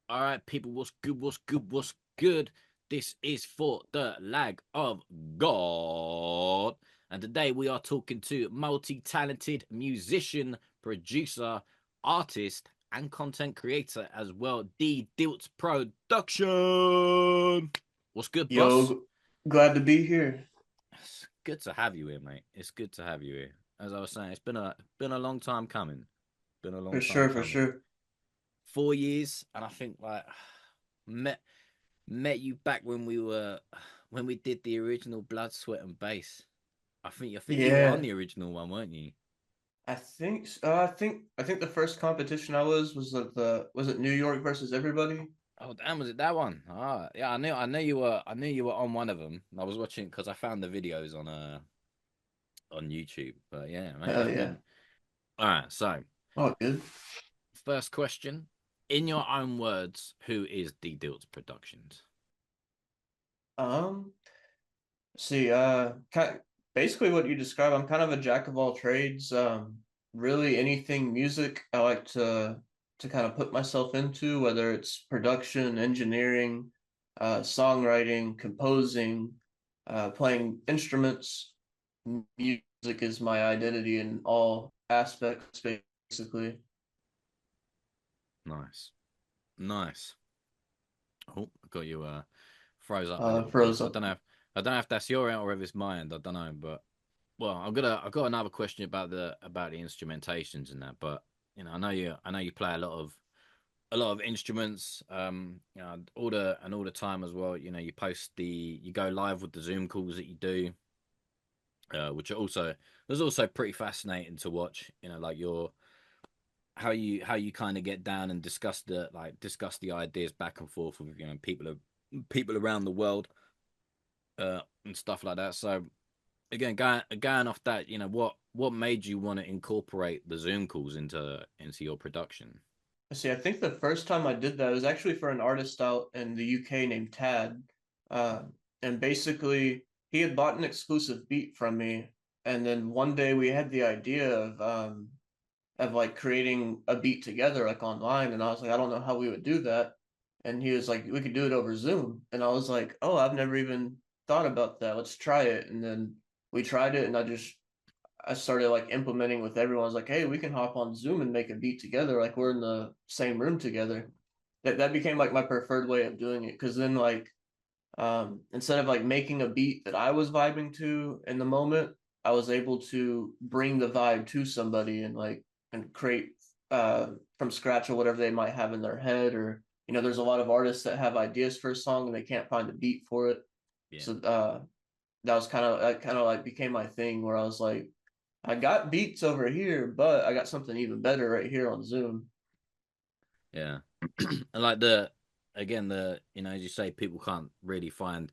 All right, people, what's good? What's good? What's good? This is for the lag of God. And today we are talking to multi talented musician, producer, artist, and content creator as well, DDiltz Production. What's good, boss? Yo, glad to be here. It's good to have you here, mate. It's good to have you here. As I was saying, it's been a long time coming. Been a long For time sure, for coming. sure. 4 years, and I think like met you back when we did the original Blood, Sweat, and Bass. I think you were on Yeah, the original one, weren't you? I think the first competition I was at the was it New York versus everybody? Oh damn, was it that one? Ah, yeah, I knew you were on one of them. I was watching because I found the videos on YouTube. But yeah, mate, it's Hell yeah. been all right. So Oh, good. first question, in your own words, who is D Diltz Productions? Um, see, basically what you described, I'm kind of a jack of all trades. Really anything music I like to kind of put myself into, whether it's production, engineering, songwriting, composing, playing instruments. Music is my identity in all aspects, basically. Nice, nice. Oh, I got you froze up a little bit. Froze up. I don't know if that's your end or if it's my end. I don't know, but well, I've got another question about the instrumentations and that. But I know you play a lot of instruments. All the time as well. You know, you go live with the Zoom calls that you do, which are also was also pretty fascinating to watch. You know, like your how you kind of get down and discuss the ideas back and forth with people around the world and stuff like that. So again, going off that, what made you want to incorporate the Zoom calls into your production? See, I think the first time I did that was actually for an artist out in the UK named Tad. Uh, and basically, he had bought an exclusive beat from me. And then one day we had the idea of like creating a beat together, like online. And I was like, I don't know how we would do that. And he was like, we could do it over Zoom. And I was like, oh, I've never even thought about that. Let's try it. And then we tried it, and I started like implementing with everyone. I was like, hey, we can hop on Zoom and make a beat together. Like we're in the same room together. That became like my preferred way of doing it. Cause then like instead of like making a beat that I was vibing to in the moment, I was able to bring the vibe to somebody and like and create from scratch or whatever they might have in their head. Or there's a lot of artists that have ideas for a song and they can't find a beat for it. Yeah, So that kind of like became my thing where I was like, I got beats over here, but I got something even better right here on Zoom. yeah, and like the again the as you say, people can't really find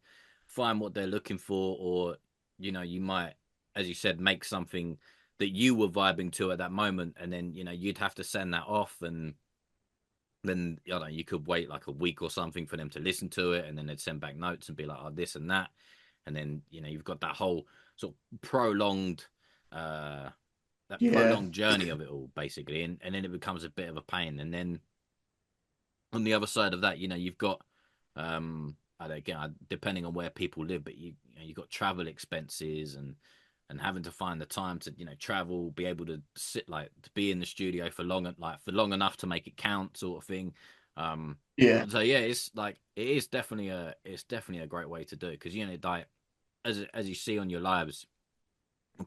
what they're looking for, or you might, as you said, make something that you were vibing to at that moment, and then you'd have to send that off, and then you could wait like a week or something for them to listen to it, and then they'd send back notes and be like, oh, this and that, and then you've got that whole sort of uh Yeah. prolonged journey of it all basically, and then it becomes a bit of a pain. And then on the other side of that, you've got I don't, again, depending on where people live, but you've got travel expenses and having to find the time to travel, be able to sit, like, to be in the studio for long enough to make it count, sort of thing. um Yeah. so yeah, it's like it's definitely a great way to do it, because like, as you see on your lives,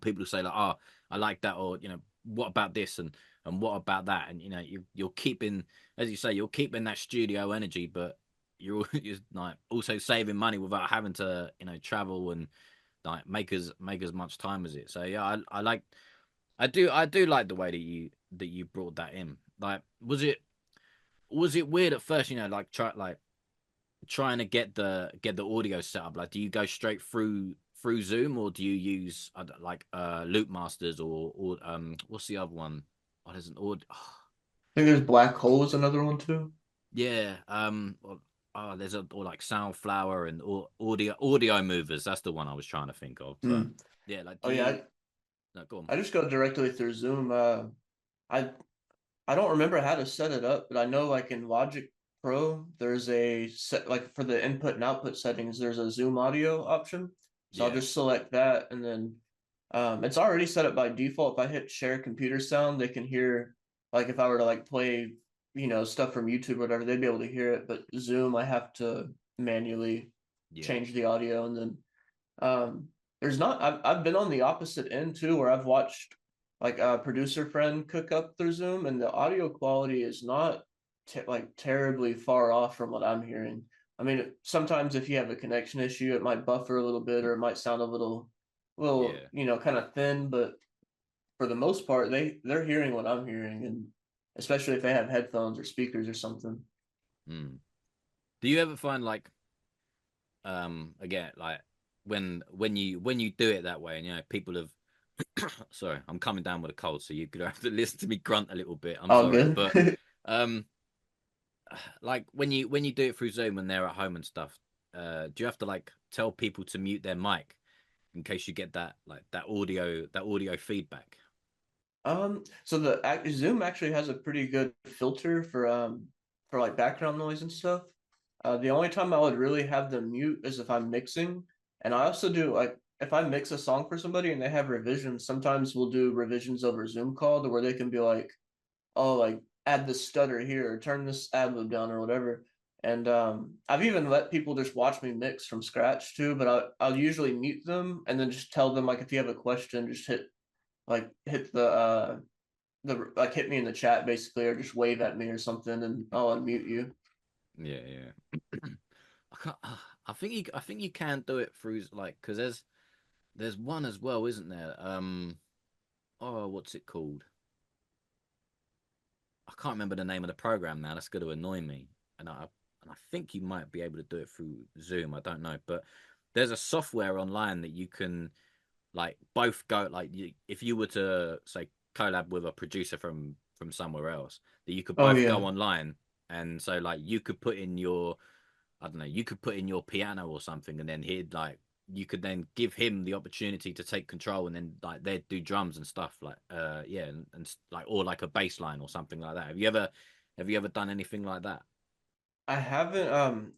people say like, oh, I like that, or what about this, and what about that, and you're keeping, as you say, you're keeping that studio energy, but you're like also saving money without having to travel and like make as much time as it. So yeah, I like, I do like the way that you brought that in. Like, was it weird at first, like trying to get the audio set up? Like, do you go straight through Zoom, or do you use like Loop Masters, or what's the other one? Oh, there's an audio. I think there's Black Hole is another one too. Yeah. There's or like Soundflower and audio movers. That's the one I was trying to think of. But Hmm. yeah, like, Oh do yeah, you? No, go on. I just go directly through Zoom. I I don't remember how to set it up, but I know like in Logic Pro, there's a set like for the input and output settings, there's a Zoom audio option. So I'll Yeah, just select that and then it's already set up by default. If I hit share computer sound, they can hear like if I were to like play, stuff from YouTube or whatever, they'd be able to hear it. But Zoom, I have to manually yeah, change the audio and then um, there's not. I've been on the opposite end too, where I've watched like a producer friend cook up through Zoom, and the audio quality is not like terribly far off from what I'm hearing. I mean, sometimes if you have a connection issue, it might buffer a little bit, or it might sound a little, yeah. kind of thin. But for the most part, they're hearing what I'm hearing, and especially if they have headphones or speakers or something. Mm. Do you ever find like again like when you do it that way and people have sorry, I'm coming down with a cold, so you're gonna have to listen to me grunt a little bit. I'm All sorry, good. but um, like when you do it through Zoom and they're at home and stuff, do you have to like tell people to mute their mic in case you get that like that audio feedback? So Zoom actually has a pretty good filter for like background noise and stuff. The only time I would really have them mute is if I'm mixing, and I also do like if I mix a song for somebody and they have revisions. Sometimes we'll do revisions over Zoom call to where they can be like, oh, like add this stutter here or turn this ad lib down or whatever. And I've even let people just watch me mix from scratch too, but I'll usually mute them and then just tell them like if you have a question, just hit the like hit me in the chat basically, or just wave at me or something, and I'll unmute you. Yeah, yeah. I can't, I think you can do it through like because there's one as well, isn't there? Oh, what's it called? I can't remember the name of the program now. That's going to annoy me. And I think you might be able to do it through Zoom. I don't know, but there's a software online that you can like both go like if you were to say collab with a producer from somewhere else, that you could Oh both yeah, go online and so like you could put in your I don't know, you could put in your piano or something, and then he'd like you could then give him the opportunity to take control, and then like they'd do drums and stuff like yeah, and like or like a bass line or something like that. Have you ever done anything like that? I haven't.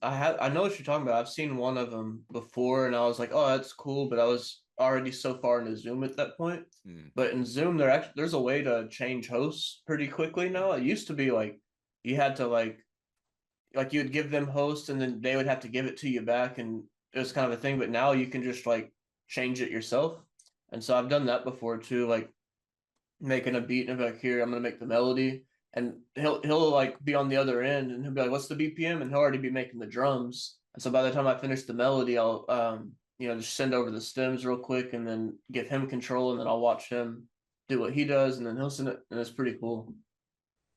I know what you're talking about. I've seen one of them before, and I was like, oh, that's cool. But I was already so far into Zoom at that point. Mm, But in Zoom, there's a way to change hosts pretty quickly yeah, now. It used to be like you had to like you would give them host and then they would have to give it to you back, and it was kind of a thing. But now you can just like change it yourself. And so I've done that before too, like making a beat and be like, here, I'm gonna make the melody. And he'll like be on the other end and he'll be like, what's the BPM? And he'll already be making the drums. And so by the time I finish the melody, I'll just send over the stems real quick and then give him control, and then I'll watch him do what he does, and then he'll send it, and it's pretty cool.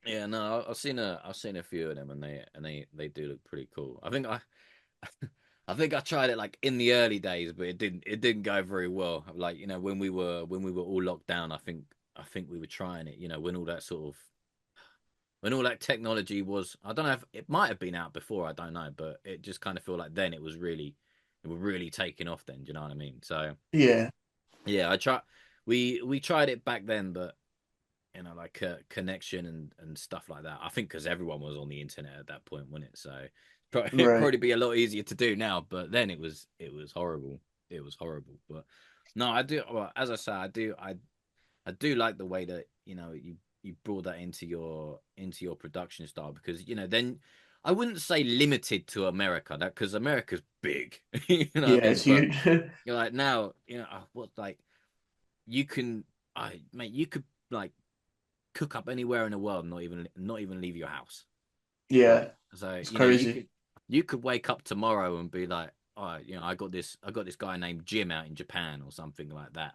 yeah. No, I've seen a few of them, and they do look pretty cool. I think I tried it like in the early days, but it didn't go very well. Like when we were all locked down, I think we were trying it. When all that technology was, I don't know if it might have been out before, I don't know, but it just kind of feel like then it was really taking off then. Do you know what I mean? So Yeah, yeah, we tried it back then, but like connection and stuff like that. I think because everyone was on the internet at that point, wasn't it? So it'd right. probably be a lot easier to do now, but then it was horrible. It was horrible. But no, I do. Well, as I say, I do like the way that you brought that into your production style because then I wouldn't say limited to America that because America's big, you know what I Yeah, mean. it's But huge. you're like now, what like you can, I mate, you could like cook up anywhere in the world, not even leave your house. Yeah, Like so, it's you crazy. could wake up tomorrow and be like, oh, I got this guy named Jim out in Japan or something like that.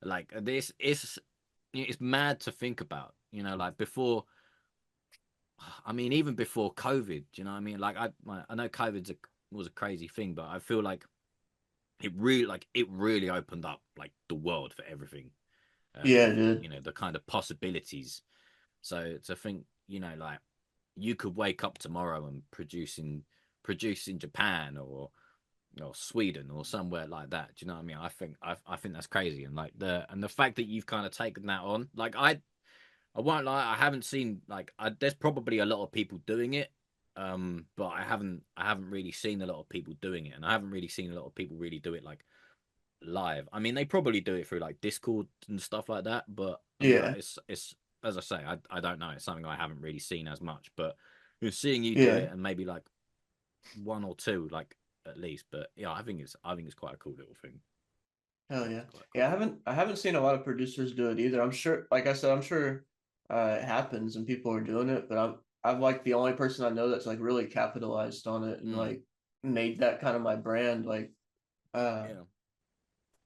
Like this is it's mad to think about. Like before. I mean, even before COVID, do you know what I mean? Like I know was a crazy thing, but I feel like it really opened up like the world for everything. Yeah, With dude. the kind of possibilities. So to think, like you could wake up tomorrow and produce in Japan or Sweden or somewhere like that. Do you know what I mean? I think that's crazy, and like the fact that you've kind of taken that on, like I won't lie, I haven't seen like there's probably a lot of people doing it, But I haven't really seen a lot of people doing it, and I haven't really seen a lot of people really do it like live. I mean, they probably do it through like Discord and stuff like that, but I mean, Yeah, it's as I say, I don't know. It's something I haven't really seen as much, but seeing you do yeah. it and maybe like one or two, like at least. But yeah, I think it's quite a cool little thing. Hell yeah. It's quite a cool Yeah, thing. I haven't seen a lot of producers do it either. I'm sure, like I said, I'm sure it happens and people are doing it, but I'm like the only person I know that's like really capitalized on it and Mm, like made that kind of my brand. Like uh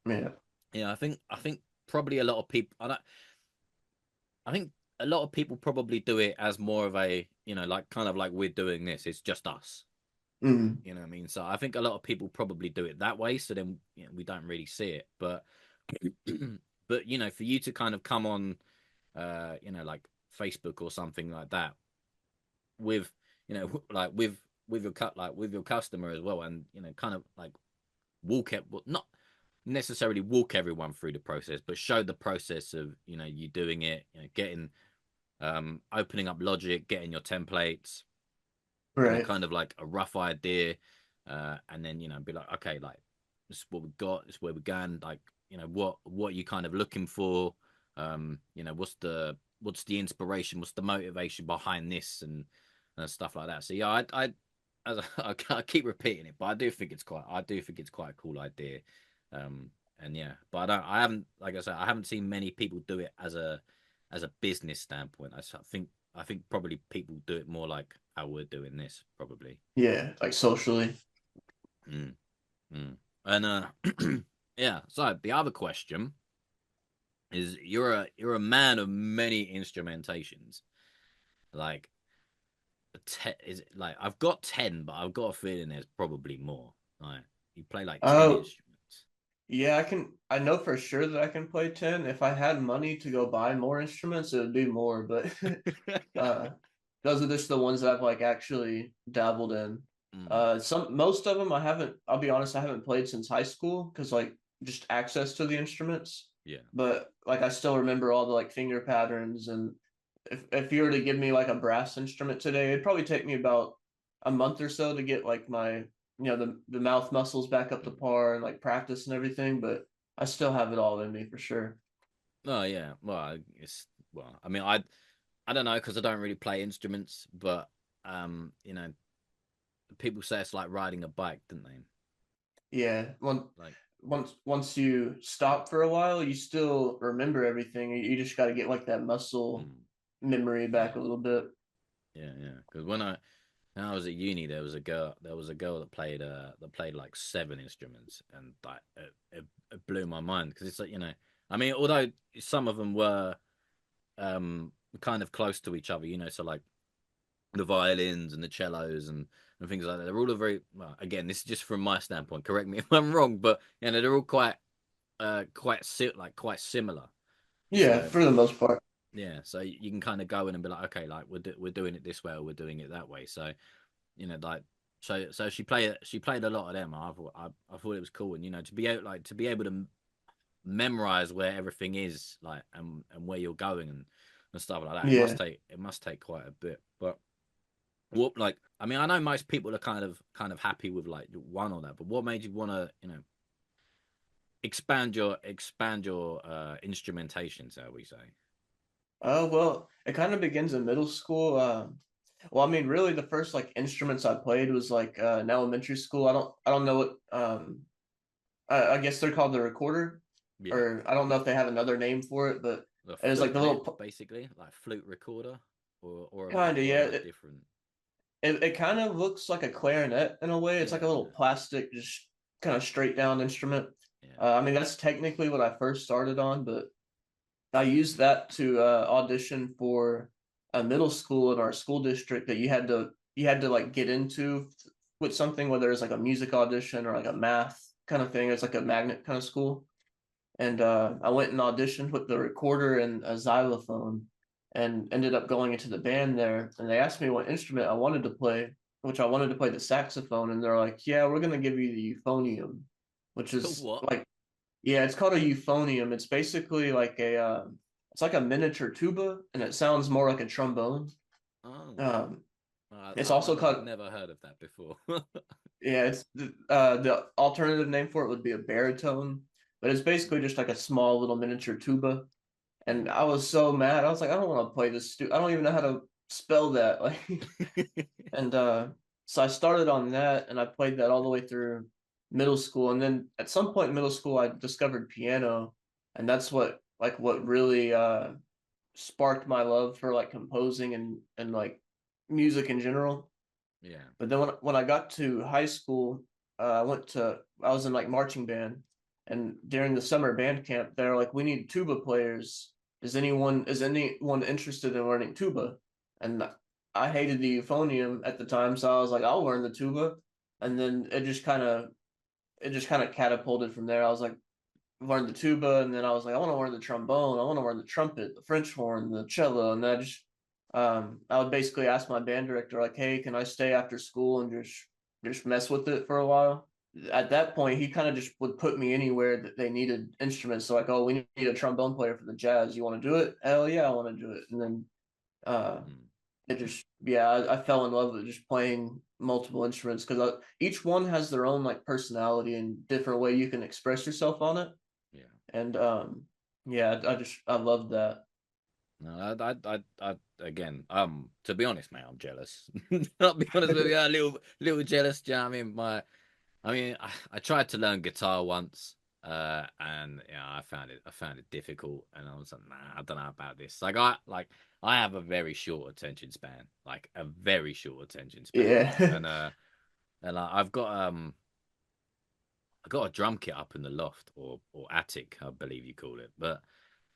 yeah, yeah. yeah. I think probably a lot of people. I think a lot of people probably do it as more of a, like kind of like we're doing this. It's just us. Mm, You know what I mean? So I think a lot of people probably do it that way. So then we don't really see it. But but for you to kind of come on, like Facebook or something like that with, like with your cut like with your customer as well, and kind of like walk it, well, not necessarily walk everyone through the process, but show the process of you doing it, getting opening up Logic, getting your templates, right. kind of like a rough idea, and then be like, okay, like this is what we got, this is where we're going, like what you kind of looking for, what's the inspiration, what's the motivation behind this, and stuff like that. So yeah, as I keep repeating it, but I do think it's quite a cool idea, um, and yeah, but I haven't, like I said, I haven't seen many people do it as a business standpoint. I think probably people do it more like how we're doing this, probably. Yeah, like socially. Mm, mm. And yeah. So the other question is, you're a man of many instrumentations. Like, is it like I've got 10, but I've got a feeling there's probably more. Like, you play like 10 Oh, instruments. yeah, I know for sure that I can play 10. If I had money to go buy more instruments, it would be more, but uh those are just the ones that I've like actually dabbled in. Mm, Most of them I haven't, I'll be honest, I haven't played since high school because like just access to the instruments. yeah. But like I still remember all the like finger patterns, and if you were to give me like a brass instrument today, it'd probably take me about a month or so to get like my the mouth muscles back up to Mm. par and like practice and everything, but I still have it all in me for sure. Oh yeah. I mean, I don't know because I don't really play instruments, but people say it's like riding a bike, don't they? Yeah. Like, Once you stop for a while, you still remember everything. You just got to get like that muscle mm, memory back yeah, a little bit. yeah, yeah. Because when I was at uni, there was a girl that played like seven instruments, and like it blew my mind because it's like, I mean, although some of them were kind of close to each other, so like the violins and the cellos and things like that, they're all a very, well, again, this is just from my standpoint. Correct me if I'm wrong, but they're all quite similar. Yeah, So for the most part. yeah, so you can kind of go in and be like, okay, like we're doing it this way or we're doing it that way. So like, so she played a lot of them. I thought it was cool, and to be able to memorize where everything is, like, and where you're going, and stuff like that. It must Yeah. take quite a bit. But what, like, I mean, I know most people are kind of happy with like one or that, but what made you want to expand your instrumentation, shall we say? Oh, well, it kind of begins in middle school. Well, I mean, really, the first like instruments I played was like in elementary school. I don't know what I guess they're called the recorder, Yeah, or I don't know if they have another name for it, but the it was like flute the lip, little basically, like flute recorder, or kind of, yeah. a different. It kind of looks like a clarinet in a way. It's like Yeah, a little yeah, plastic, just kind of straight down instrument. yeah. I mean, that's technically what I first started on, but I used that to audition for a middle school in our school district that you had to like get into with something, whether it's like a music audition or like a math kind of thing. It's like a magnet kind of school. And I went and auditioned with the recorder and a xylophone, and ended up going into the band there. And they asked me what instrument I wanted to play, which I wanted to play the saxophone. And they're like, "Yeah, we're gonna give you the euphonium," which is What? like, yeah, it's called a euphonium. It's basically like it's like a miniature tuba, and it sounds more like a trombone. Oh, Um, It's also I've called, never heard of that before. yeah, it's the alternative name for it would be a baritone, but it's basically just like a small little miniature tuba. And Mm. I was so mad. I was like, I don't want to play this. I don't even know how to spell that. Like, and so I started on that, and I played that all the way through middle school. And then at some point in middle school, I discovered piano, and that's what really sparked my love for like composing and like music in general. Yeah. But then when I got to high school, I was in like marching band, and during the summer band camp, they're like, we need tuba players. Is anyone interested in learning tuba? And I hated the euphonium at the time, so I was like, I'll learn the tuba. And then it just kind of catapulted from there. I was like, learned the tuba, and then I was like, I want to learn the trombone, I want to learn the trumpet, the French horn, the cello, and I would basically ask my band director like, hey, can I stay after school and just mess with it for a while? At that point, he kind of just would put me anywhere that they needed instruments. So like, oh, we need a trombone player for the jazz. You want to do it? Hell yeah, I want to do it. And then uh, Mm. I fell in love with just playing multiple instruments because each one has their own like personality and different way you can express yourself on it. Yeah. And yeah, I love that. No, again, to be honest, mate, I'm jealous. I'll be honest with you, a little jealous. Do you know what I mean? I tried to learn guitar once, and I found it difficult, and I was like, nah, I don't know about this. I have a very short attention span, like a very short attention span, Yeah. I've got a drum kit up in the loft or attic, I believe you call it, but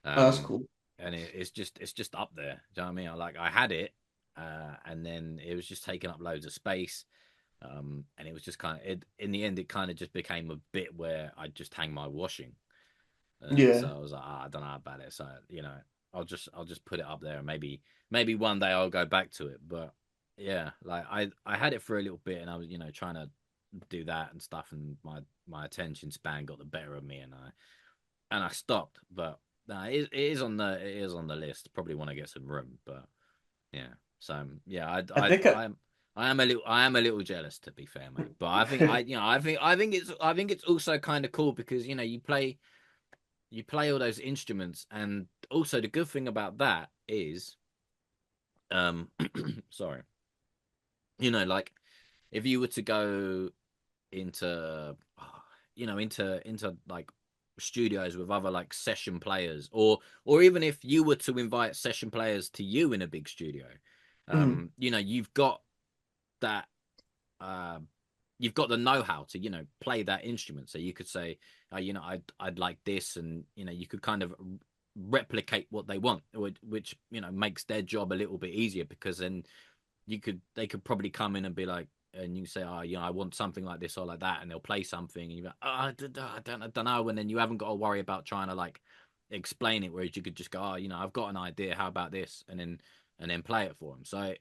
Oh, that's um, cool. and it's just up there. Do you know what I mean? I had it, and then it was just taking up loads of space. And it was just kind of in the end, it kind of just became a bit where I just hang my washing. So Yeah. I was like, I don't know about it. So I'll just put it up there, and maybe one day I'll go back to it. But yeah, like I had it for a little bit, and I was trying to do that and stuff, and my attention span got the better of me, and I stopped. But no, it is on the list. Probably want to get some room, but yeah. So yeah, I think I am a little jealous, to be fair, mate. But I think I think it's also kind of cool because you play all those instruments, and also the good thing about that is um sorry, like if you were to go into into like studios with other like session players, or even if you were to invite session players to you in a big studio, mhm. you've got that uh, you've got the know-how to play that instrument, so you could say I'd like this, and you could kind of replicate what they want, which makes their job a little bit easier, because then they could probably come in and be like, and you say, oh, I want something like this or like that, and they'll play something, and you're like, oh, I don't know, and then you haven't got to worry about trying to like explain it, whereas you could just go, oh, I've got an idea, how about this, and then play it for them. So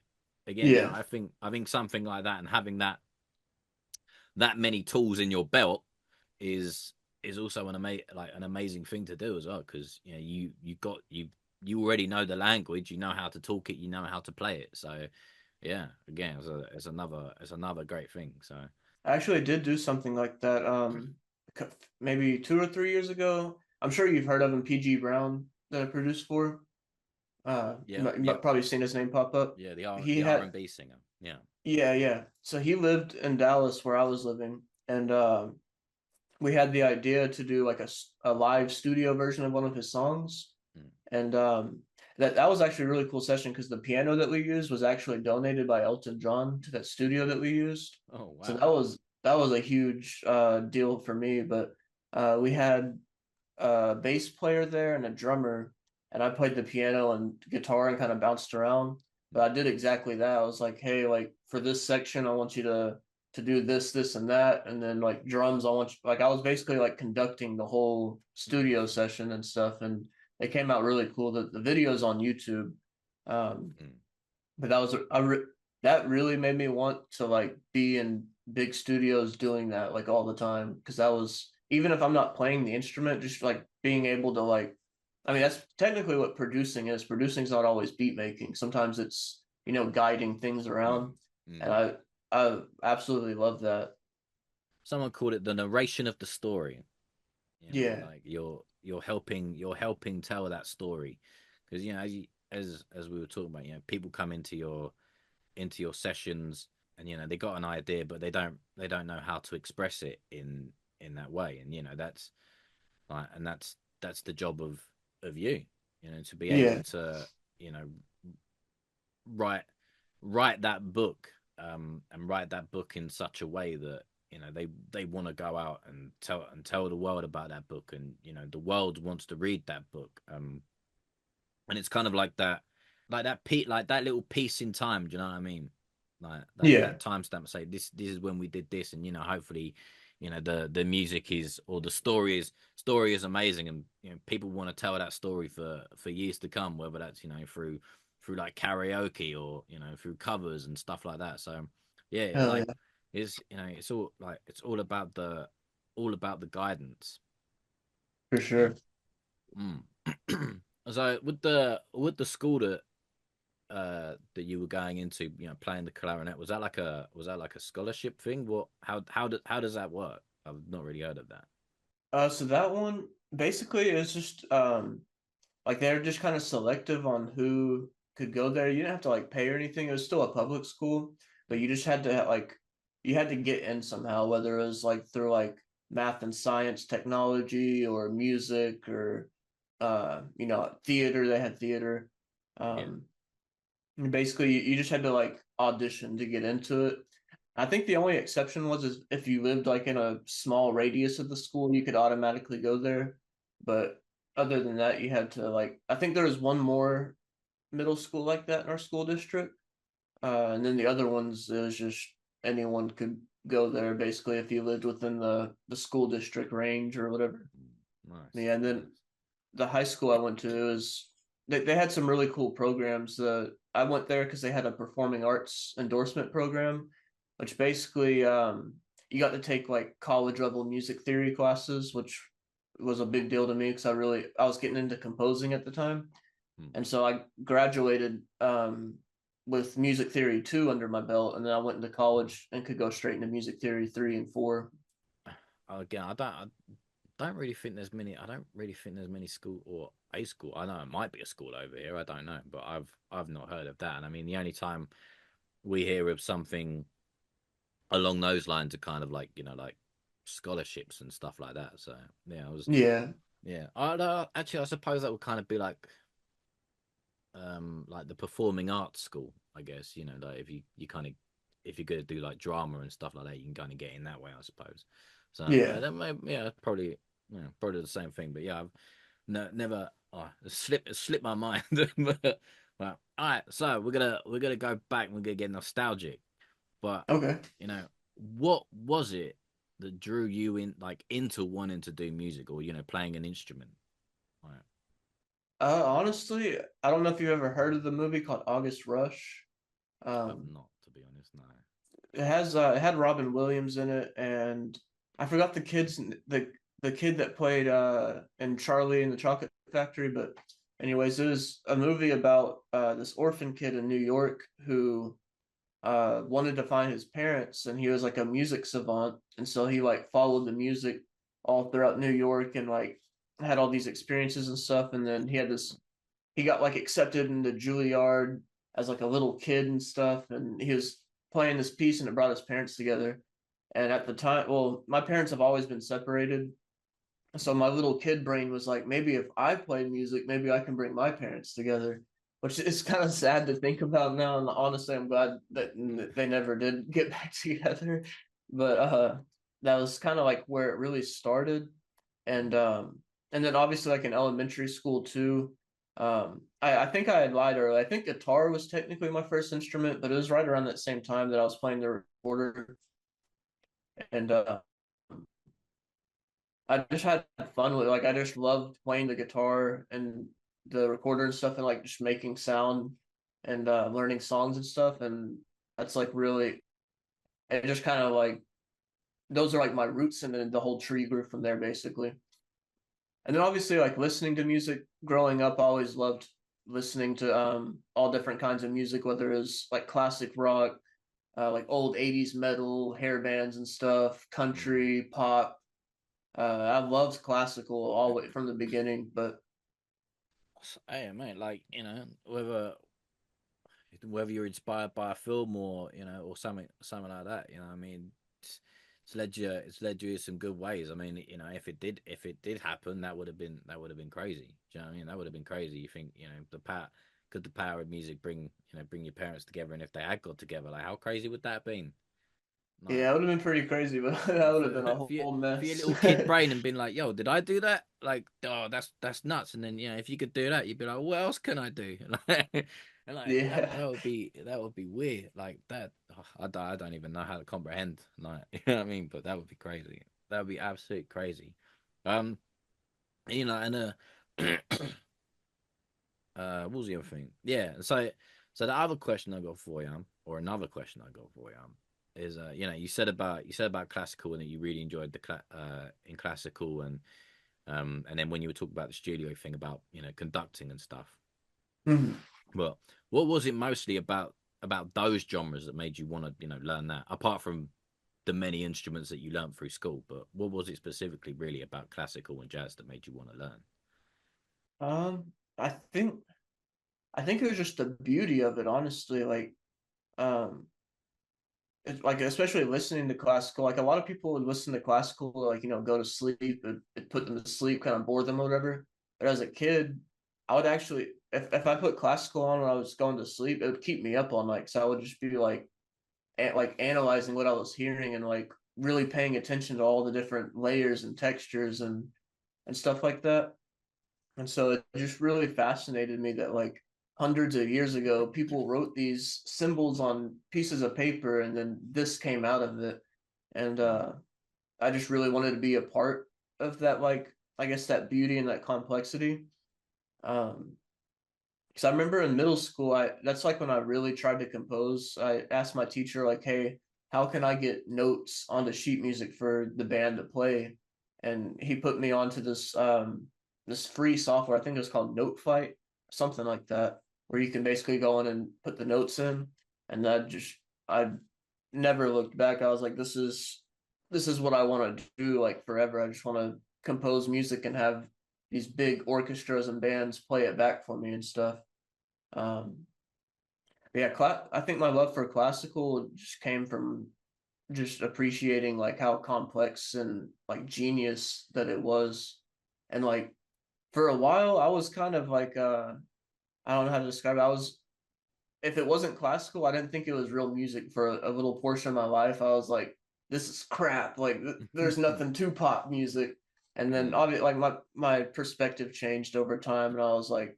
again, Yeah. I think something like that, and having that many tools in your belt is also an amazing thing to do as well, because you already know the language, you know how to talk it, you know how to play it. So yeah, again, it's another great thing. So I actually did do something like that maybe 2 or 3 years ago. I'm sure you've heard of him, PG Brown, that I produced for. yeah, You yeah, might probably seen his name pop up. yeah. He The R had and B singer. Yeah. Yeah, yeah. So he lived in Dallas where I was living, and we had the idea to do like a live studio version of one of his songs. Mm. And that was actually a really cool session because the piano that we used was actually donated by Elton John to that studio that we used. Oh So wow. that was a huge deal for me. But we had a bass player there and a drummer, and I played the piano and guitar and kind of bounced around. But I did exactly that. I was like, hey, like for this section, I want you to do this, this, and that, and then like drums, I want you, like I was basically like conducting the whole studio Nice. session and stuff, and it came out really cool. The video's on YouTube, um, Mm. but that really made me want to like be in big studios doing that like all the time because that was even if I'm not playing the instrument, just like being able to like, I mean that's technically what producing is. Producing's not always beat making. Sometimes it's guiding things Mm. around. and Mm. I absolutely love that. Someone called it the narration of the story. Yeah, Like you're helping tell that story, because as we were talking about, people come into your sessions, and they got an idea, but they don't know how to express it in that way, and that's like, and that's the job of to be able yeah, to you know write write that book, and write that book in such a way that they want to go out and tell the world about that book, and the world wants to read that book. And it's kind of like that little piece in time. Do you know what I mean? Like yeah. that timestamp, say this is when we did this, and hopefully, the music is, or the story is amazing, and people want to tell that story for years to come, whether that's through like karaoke, or through covers and stuff like that. So yeah, Hell like yeah, it's all about the guidance. for Yeah. sure. Mm. So with the school that you were going into, playing the clarinet, was that like a scholarship thing? What how does that work? I've not really heard of that. So that one basically is just like they're just kind of selective on who could go there. You didn't have to like pay or anything. It was still a public school, but Mm. you just had to like you had to get in somehow, whether it was like through like math and science, technology, or music, or theater. They had theater. Yeah. Um, and basically, you just had to like audition to get into it. I think the only exception was is if you lived like in a small radius of the school, you could automatically go there. But other than that, you had to like I think there was one more middle school like that in our school district. And then the other ones it was just anyone could go there basically if you lived within the school district range or whatever. Mm. Nice, Yeah, and then nice. the high school I went to is they had some really cool programs. I went there because they had a performing arts endorsement program, which basically you got to take like college level music theory classes, which was a big deal to me because I was getting into composing at the time, Mm. and so I graduated with music theory 2 under my belt, and then I went into college and could go straight into music theory 3 and 4. Again, I don't really think there's many. I don't really think there's many school, or a school. I know it might be a school over here. I don't know, but I've not heard of that. And I mean, the only time we hear of something along those lines are kind of like like scholarships and stuff like that. So yeah, I was Yeah, yeah. Actually, I suppose that would kind of be like the performing arts school, I guess. Like if you kind of, if you're gonna do like drama and stuff like that, you can kind of get in that way, I suppose. So yeah, yeah. that may, yeah, probably the same thing. But yeah, I've never, it slipped my mind. But all right, so we're gonna go back and we're gonna get nostalgic. But Okay. you know, what was it that drew you into wanting to do music, or playing an instrument? Right. Honestly, I don't know if you've ever heard of the movie called August Rush. I've Um, not, to be honest. No. it had Robin Williams in it, and I forgot the kid that played in Charlie and the Chocolate Factory. But anyways, it was a movie about this orphan kid in New York who wanted to find his parents, and he was like a music savant, and so he like followed the music all throughout New York and like had all these experiences and stuff, and then he got like accepted into Juilliard as like a little kid and stuff, and he was playing this piece, and it brought his parents together. And at the time, well, my parents have always been separated, so my little kid brain was like, maybe if I play music, maybe I can bring my parents together, which is kind of sad to think about now. And honestly, I'm glad that they never did get back together. But that was kind of like where it really started. And Mm. um, and then obviously like in elementary school too. I think I had lied earlier. I think guitar was technically my first instrument, but it was right around that same time that I was playing the recorder. And I just had fun with it. Like I just loved playing the guitar and the recorder and stuff, and like just making sound and learning songs and stuff. And that's like really it just kind of like those are like my roots, and then the whole tree grew from there basically. And then obviously like listening to music growing up, I always loved listening to all different kinds of music, whether it was like classic rock, like old '80s metal, hair bands and stuff, Mm. country, pop. I loved classical all the way from the beginning, but Hey, mate, like whether you're inspired by a film or or something like that, I mean, it's led you in some good ways. I mean, if it did happen, that would have been crazy. Do you know what I mean? That would have been crazy. You think the power could the power of music bring bring your parents together, and if they had got together, like how crazy would that have been? Like yeah, it would have been pretty crazy, but that would have been a for whole for your mess. little kid brain and been like, yo, did I do that? Like, oh, that's nuts. And then if you could do that, you'd be like, what else can I do? And like Yeah. that would be weird. Like that, oh, I don't even know how to comprehend. Like, you know what I mean? But that would be crazy. That would be absolute crazy. Um, and what was the other thing? Yeah. So the other question I got for you, or another question I got for you, is you said about classical and that you really enjoyed in classical and then when you were talking about the studio thing about conducting and stuff. Mhm. Well, what was it mostly about those genres that made you want to learn that? Apart from the many instruments that you learned through school, but what was it specifically really about classical and jazz that made you want to learn? Um, I think I think it was just the beauty of it, honestly. Um, it's like especially listening to classical. Like a lot of people would listen to classical, like go to sleep, it put them to sleep, kind of bore them or whatever. But as a kid, I would actually, if I put classical on when I was going to sleep, it would keep me up all night. So I would just be like analyzing what I was hearing and like really paying attention to all the different layers and textures and stuff like that. And so it just really fascinated me that like hundreds of years ago, people wrote these symbols on pieces of paper and then this came out of it. And Mm, I just really wanted to be a part of that, like, I guess that beauty and that complexity. Um, because I remember in middle school, I that's like when I really tried to compose. I asked my teacher, like, hey, how can I get notes onto sheet music for the band to play? And he put me onto this free software. I think it was called Note Fight, something like that, where you can basically go in and put the notes in. And I never looked back. I was like, this is what I want to do like forever. I just want to compose music and have these big orchestras and bands play it back for me and stuff. Um, yeah, I think my love for classical just came from just appreciating like how complex and like genius that it was. And like for a while I was kind of like I don't know how to describe it. I was if it wasn't classical, I didn't think it was real music for a little portion of my life. I was like, this is crap. Like there's nothing to pop music. And then mm, obviously like my perspective changed over time and I was like,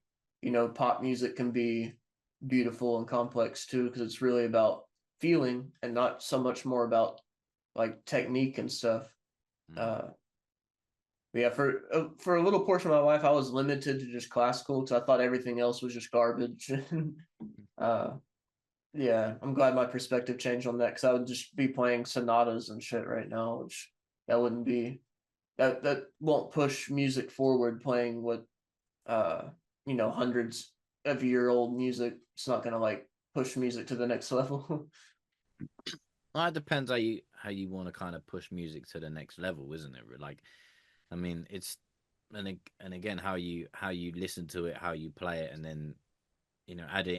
pop music can be beautiful and complex too, because it's really about feeling and not so much more about like technique and stuff. mm. Uh yeah, for a little portion of my life, I was limited to just classical because I thought everything else was just garbage. uh, yeah, I'm glad my perspective changed on that because I would just be playing sonatas and shit right now, which that wouldn't be that won't push music forward. Playing what uh hundreds of year old music, it's not gonna like push music to the next level. Well, it depends how you want to kind of push music to the next level, isn't it? Like, I mean, it's and again how you listen to it, how you play it, and then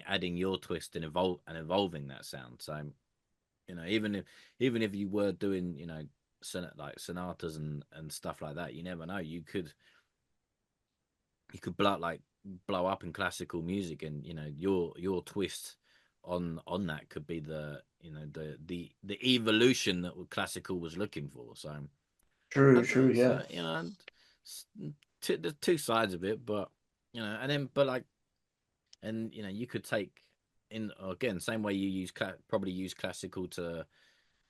adding your twist and evolving that sound. So even if you were doing like sonatas and stuff like that, you never know. You could blow up in classical music, and your twist on that could be the evolution that classical was looking for. So True, and true, yeah. so there's two sides of it, but and then but like and you could take in again same way you probably use classical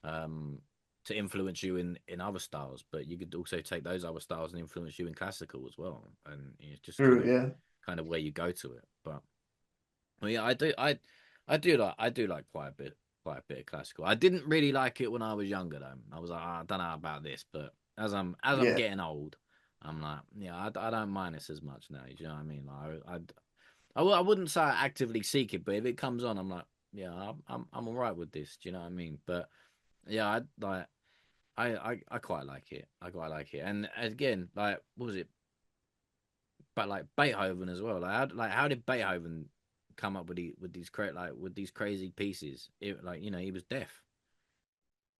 um to influence you in other styles, but you could also take those other styles and influence you in classical as well, and it's just True, yeah. kind of where you go to it. But well, yeah, I do like quite a bit of classical. I didn't really like it when I was younger though. I was like, "Oh, I don't know about this," but as I'm Yeah. getting old, I'm like, yeah, I don't mind this as much now. You know what I mean? I wouldn't say I actively seek it, but if it comes on, I'm like, yeah, I'm all right with this. Do you know what I mean? But yeah, I like I quite like it. I quite like it. And again, like what was it? But like Beethoven as well. How did Beethoven come up with these crazy pieces? Like he was deaf.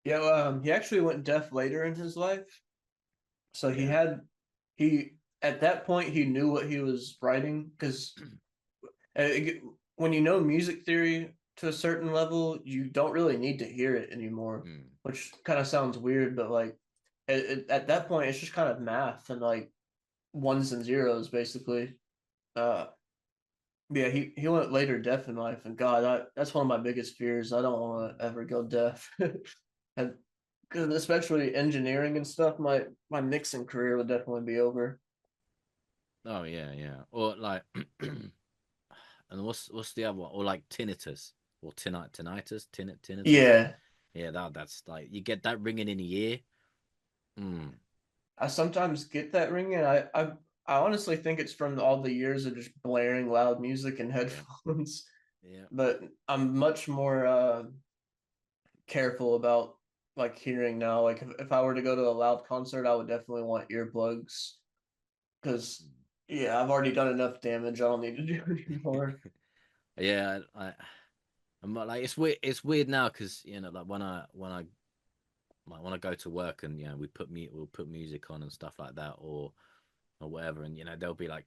Yeah, he actually went deaf later in his life, so Yeah. he at that point he knew what he was writing because when you know music theory to a certain level, you don't really need to hear it anymore, Mm. which kind of sounds weird, but like at that point, it's just kind of math and like ones and zeros basically. Uh, yeah, he went later deaf in life, and God, that's one of my biggest fears. I don't want to ever go deaf, and because especially engineering and stuff, my mixing career would definitely be over. Oh yeah, yeah. Or like, and what's the other one? Or like tinnitus or tinnitus. Yeah, Yeah, that's like you get that ringing in the ear. Mm. I sometimes get that ringing. I honestly think it's from all the years of just blaring loud music and Yeah, headphones. yeah. But I'm much more careful about like hearing now. Like if I were to go to a loud concert, I would definitely want earplugs because Mm. yeah, I've already done enough damage. I don't need to do anymore. Yeah, I'm not, like it's weird. It's weird now because like when I go to work and we'll put music on and stuff like that or whatever, and they'll be like,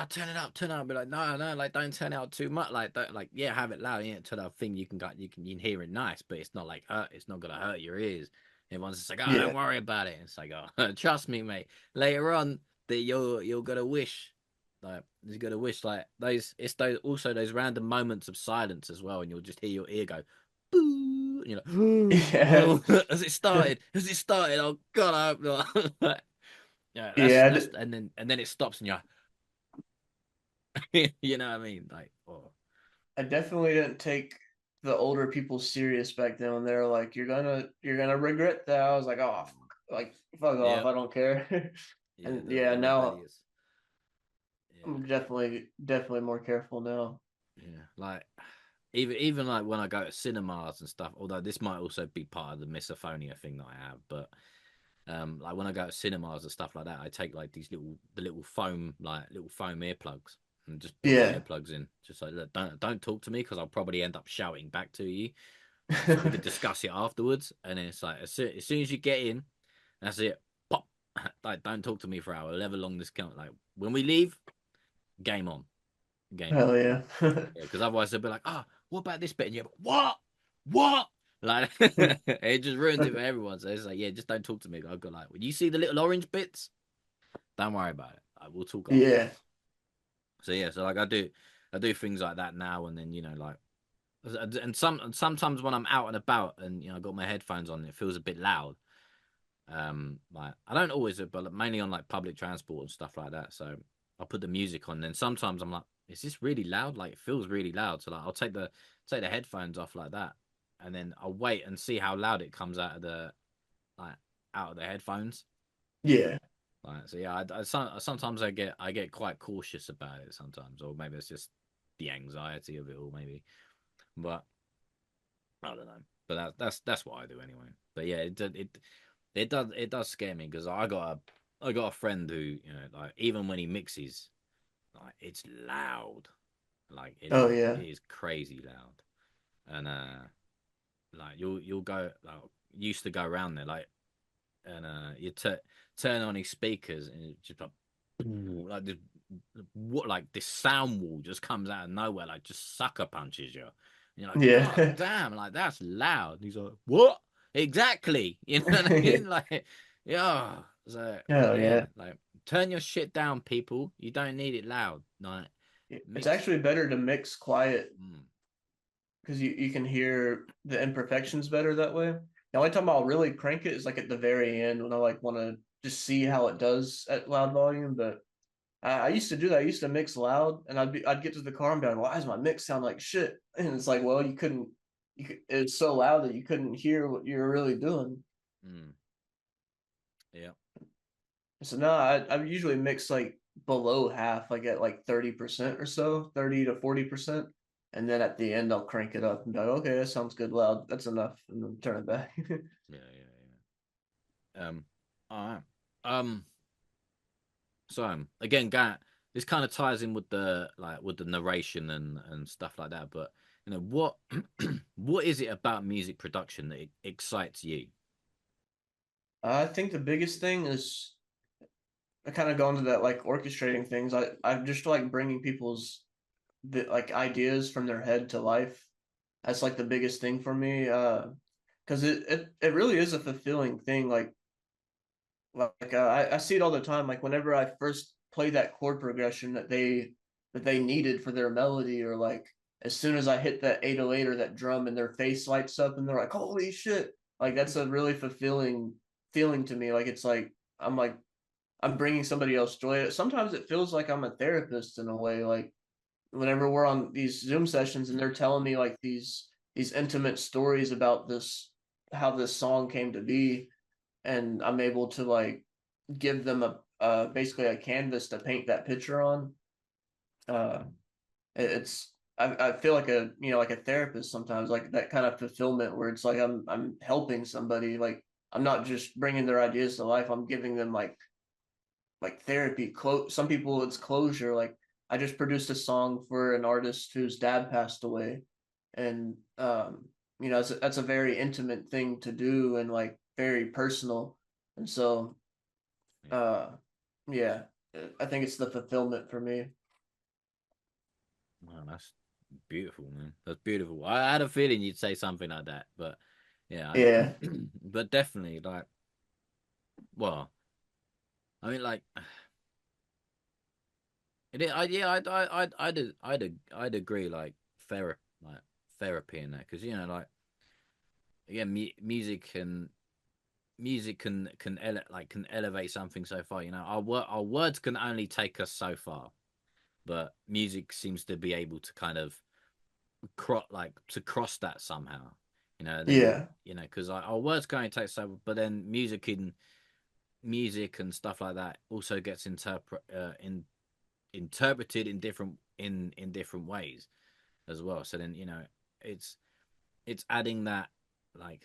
turn it up, turn it up. I'll be like, no, no, like don't turn it up too much, like don't, like yeah, have it loud, yeah, to that thing you can hear it nice, but it's not like it's not gonna hurt your ears. Everyone's just like, don't Yeah, worry about it. It's like, trust me, mate. Later on, that you're gonna wish, like you're gonna wish like those. It's those also those random moments of silence as well, and you'll just hear your ear go, boo, and you're like, yeah, oh, has it started? Has it started? Oh God, I hope not. Yeah, yeah. that's and then it stops and you're you know what I mean? Like, oh, I definitely didn't take the older people serious back then when they're like, you're gonna regret that." I was like, "Oh, like fuck off, yeah, I don't care." yeah, And yeah, them now idiots. Yeah, I'm definitely more careful now. yeah. Like, even like when I go to cinemas and stuff. Although this might also be part of the misophonia thing that I have, but like when I go to cinemas and stuff like that, I take like the little foam earplugs and just put the Yeah. earplugs in. Just like, look, don't talk to me because I'll probably end up shouting back to you. So we could discuss it afterwards. And then it's like as soon as you get in, that's it. Pop. Like don't talk to me for an hour. However long this count. Like when we leave, game on, game on. Hell yeah. Yeah, because otherwise they'll be like, what about this bit? And you're like, what? Like it just ruins it for everyone. So it's like, yeah, just don't talk to me. I've got like, when you see the little orange bits, don't worry about it. We'll talk Yeah. afterwards. So yeah, so like I do things like that now, and then like, and sometimes when I'm out and about, and I got my headphones on, it feels a bit loud. Like I don't always, but mainly on like public transport and stuff like that. So I'll put the music on. Then sometimes I'm like, is this really loud? Like it feels really loud. So like I'll take the headphones off like that, and then I'll wait and see how loud it comes like out of the headphones. Yeah. Like so, yeah. Sometimes I get quite cautious about it sometimes, or maybe it's just the anxiety of it all, maybe. But I don't know. But that's what I do anyway. But yeah, it does scare me because I got a friend who like even when he mixes, like it's loud, like Oh it yeah. is crazy loud, and like you'll go like used to go around there like and you turn on his speakers and it's just like like this what like this sound wall just comes out of nowhere like just sucker punches you. And you're like, God Yeah. damn, like that's loud. And he's like, what? Exactly. You know what I mean? Like, yeah. So Hell yeah, yeah. like turn your shit down, people. You don't need it loud. Like It's mix. actually better to mix quiet Mm, because you can hear the imperfections better that way. The only time I'll really crank it is like at the very end when I like want to just see how it does at loud volume. But I used to do that. I used to mix loud, and I'd get to the car and be like, "Why does my mix sound like shit?" And it's like, well, it was so loud that you couldn't hear what you were really doing. mm, yeah. So no, I usually mix like below half, like at like 30% or so, 30 to 40%. and then at the end I'll crank it up and be like, okay, that sounds good, loud, that's enough, and then turn it back. Yeah, yeah, yeah. All right. Um, so again, this kind of ties in with the with the narration and stuff like that. But what what is it about music production that excites you? I think the biggest thing is I kind of go into that like orchestrating things. I just like bringing people's like ideas from their head to life. That's like the biggest thing for me. Because it really is a fulfilling thing. I see it all the time. Like whenever I first play that chord progression that they needed for their melody, or like as soon as I hit that 808 or that drum and their face lights up and they're like, "Holy shit!" Like that's a really fulfilling feeling to me. Like it's like I'm bringing somebody else joy. Sometimes it feels like I'm a therapist in a way. Like whenever we're on these Zoom sessions and they're telling me like these intimate stories about this how this song came to be, and I'm able to like give them a basically a canvas to paint that picture on. Uh, it's I feel like a like a therapist sometimes, like that kind of fulfillment where it's like I'm helping somebody. Like I'm not just bringing their ideas to life. I'm giving them like therapy. Some people it's closure. Like I just produced a song for an artist whose dad passed away, and that's a very intimate thing to do and like very personal, and so Yeah, uh yeah, I think it's the fulfillment for me. wow, that's beautiful, man. That's beautiful. I had a feeling you'd say something like that, but yeah, Yeah, but definitely well, I mean, yeah, I'd agree, like therapy in that, because again, music can elevate something so far. Our words can only take us so far, but music seems to be able to kind of cross that somehow. Then yeah, because our words can only take so, but then music and stuff like that also gets interpreted in different ways as well. So then it's it's adding that, like,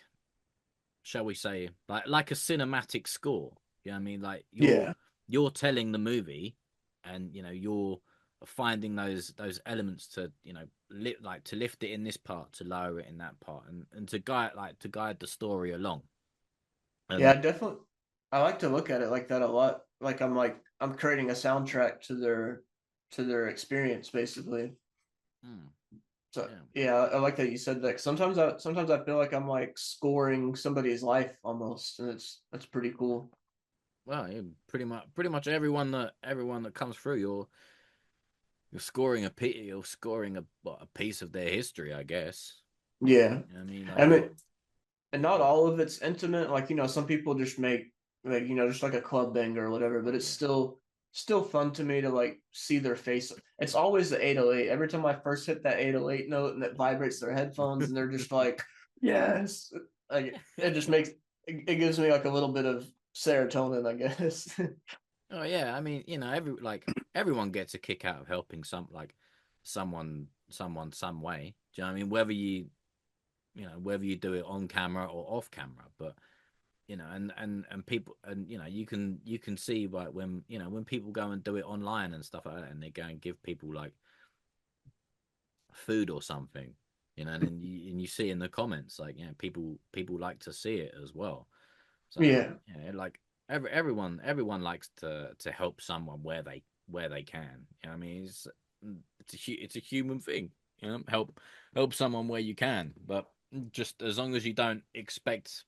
shall we say, like a cinematic score. You know what I mean? Like yeah, you're telling the movie, and you're finding those elements to to lift it in this part, to lower it in that part, and to guide the story along. yeah. And I like to look at it like that a lot. Like I'm creating a soundtrack to their experience basically. mm, So yeah, yeah, I like that you said that. Sometimes I feel like I'm like scoring somebody's life almost, and it's that's pretty cool. well, yeah, pretty much everyone that comes through, you're scoring a piece of their history, I guess. Yeah, You know what I mean, I like you're mean, and not well, all of it's intimate. Like some people just make like just like a club banger or whatever, but oh it's yeah. still fun to me to like see their face. It's always the 808. Every time I first hit that 808 note and it vibrates their headphones, and they're just like, yes, like it just makes it gives me like a little bit of serotonin, I guess. Oh yeah, I mean, everyone gets a kick out of helping someone some way. Do you know what I mean? Whether you do it on camera or off camera, but and people, and you can see, like, when people go and do it online and stuff like that, and they go and give people like food or something, and then you see in the comments, like, people like to see it as well. So Yeah, like everyone likes to help someone where they can. I mean, it's a human thing. Help someone where you can, but just as long as you don't expect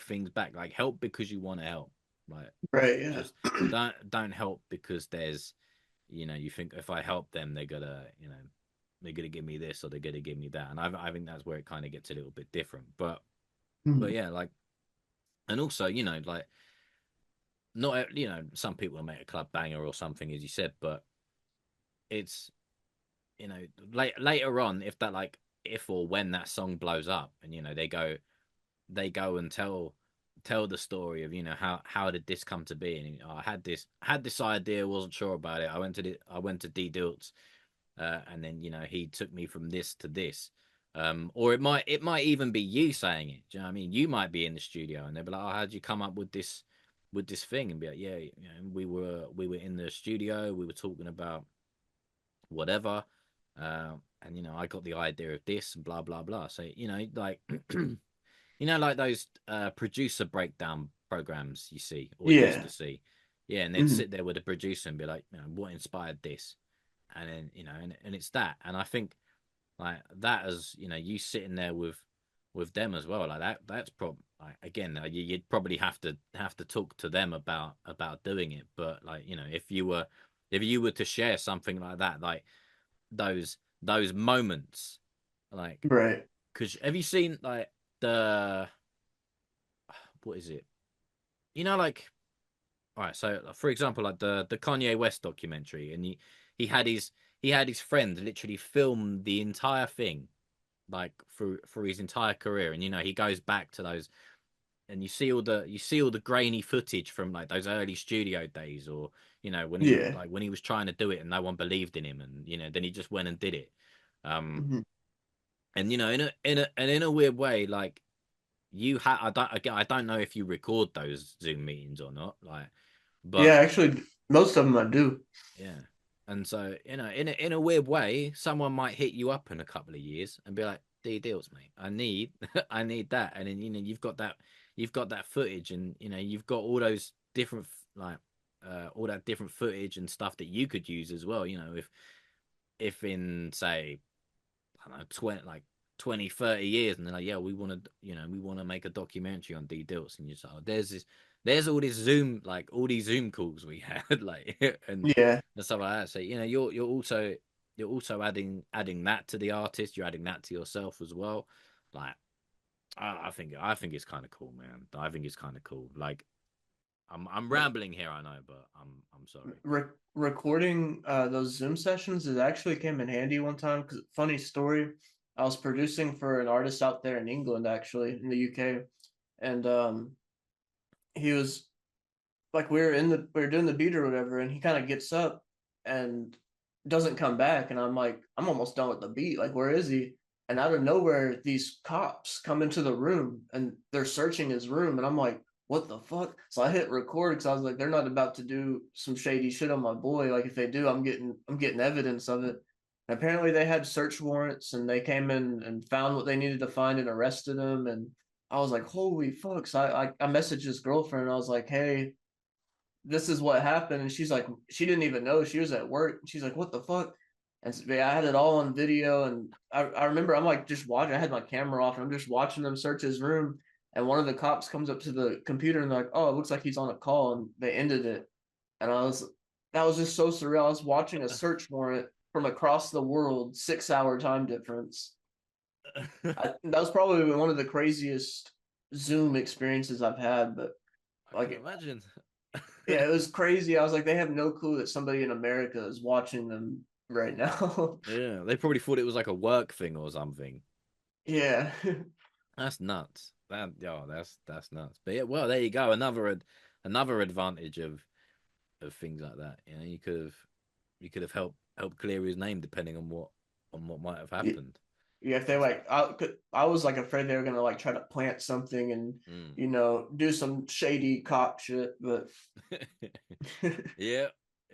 things back. Like, help because you want to help. Like, right. Yeah, just don't help because you think, if I help them, they're gonna give me this or they're gonna give me that, and I think that's where it kind of gets a little bit different. But Mhm. yeah, like, and also, like, not, some people will make a club banger or something, as you said, but it's, later on, if or when that song blows up, and they go and tell the story of, how did this come to be, and I had this idea, wasn't sure about it. I went to DDiltz, and then he took me from this to this. Or it might even be you saying it. Do you know what I mean? You might be in the studio and they'll be like, "Oh, how did you come up with this thing?" And be like, "Yeah, we were in the studio, we were talking about whatever, and I got the idea of this and blah blah blah." So like like those producer breakdown programs you see or used Yeah. to see, yeah, and they'd Hmm. sit there with a producer and be like, what inspired this, and then and it's that, and I think like that as you sitting there with them as well, like that's probably like, again you'd probably have to talk to them about doing it, but like if you were to share something like that, like those moments, like Right. because have you seen like the what is it, like all right, so for example like the Kanye West documentary, and he had his friend literally film the entire thing like for his entire career, and he goes back to those, and you see all the grainy footage from like those early studio days, or Yeah. when he was trying to do it and no one believed in him, and then he just went and did it. um Hmm. and in a weird way, like I don't know if you record those Zoom meetings or not, like, Yeah, but actually, most of them I do. yeah. And so, in a weird way, someone might hit you up in a couple of years and be like, DDiltz, mate, I need I need that. And then you've got that footage, and you've got all those different like all that different footage and stuff that you could use as well, if in say, I don't know, 20 30 years, and they're like, yeah, we want to make a documentary on DDiltz, and you're just like, oh, there's all this Zoom, like all these Zoom calls we had, like, Yeah. and stuff like that. So you're also adding that to the artist. You're adding that to yourself as well. Like, I think it's kind of cool, man. I think it's kind of cool. Like, I'm rambling here, I know, but I'm sorry. Recording those Zoom sessions, it actually came in handy one time. Because funny story, I was producing for an artist out there in England, actually in the UK, and he was like, we were doing the beat or whatever, and he kind of gets up and doesn't come back, and I'm like, I'm almost done with the beat. Like, where is he? And out of nowhere, these cops come into the room and they're searching his room, and I'm like, what the fuck? So I hit record because I was like, they're not about to do some shady shit on my boy. Like, if they do, I'm getting evidence of it. And apparently, they had search warrants, and they came in and found what they needed to find and arrested him. And I was like, holy fuck! So I messaged his girlfriend, and I was like, hey, this is what happened. And she's like, she didn't even know, she was at work. She's like, what the fuck? And so, yeah, I had it all on video. And I remember I'm like just watching, I had my camera off and I'm just watching them search his room. And one of the cops comes up to the computer and they're like, oh, it looks like he's on a call. And they ended it. And that was just so surreal. I was watching a search warrant from across the world, 6 hour time difference. That was probably one of the craziest Zoom experiences I've had. But I can like, imagine. yeah, it was crazy. I was like, they have no clue that somebody in America is watching them right now. Yeah, they probably thought it was like a work thing or something. Yeah. That's nuts. That's nuts. But yeah, well, there you go. Another advantage of things like that. You could have helped clear his name depending on what might have Yeah, happened. if they That's like, I was like afraid they were gonna like try to plant something and mm. do some shady cop shit, but Yeah,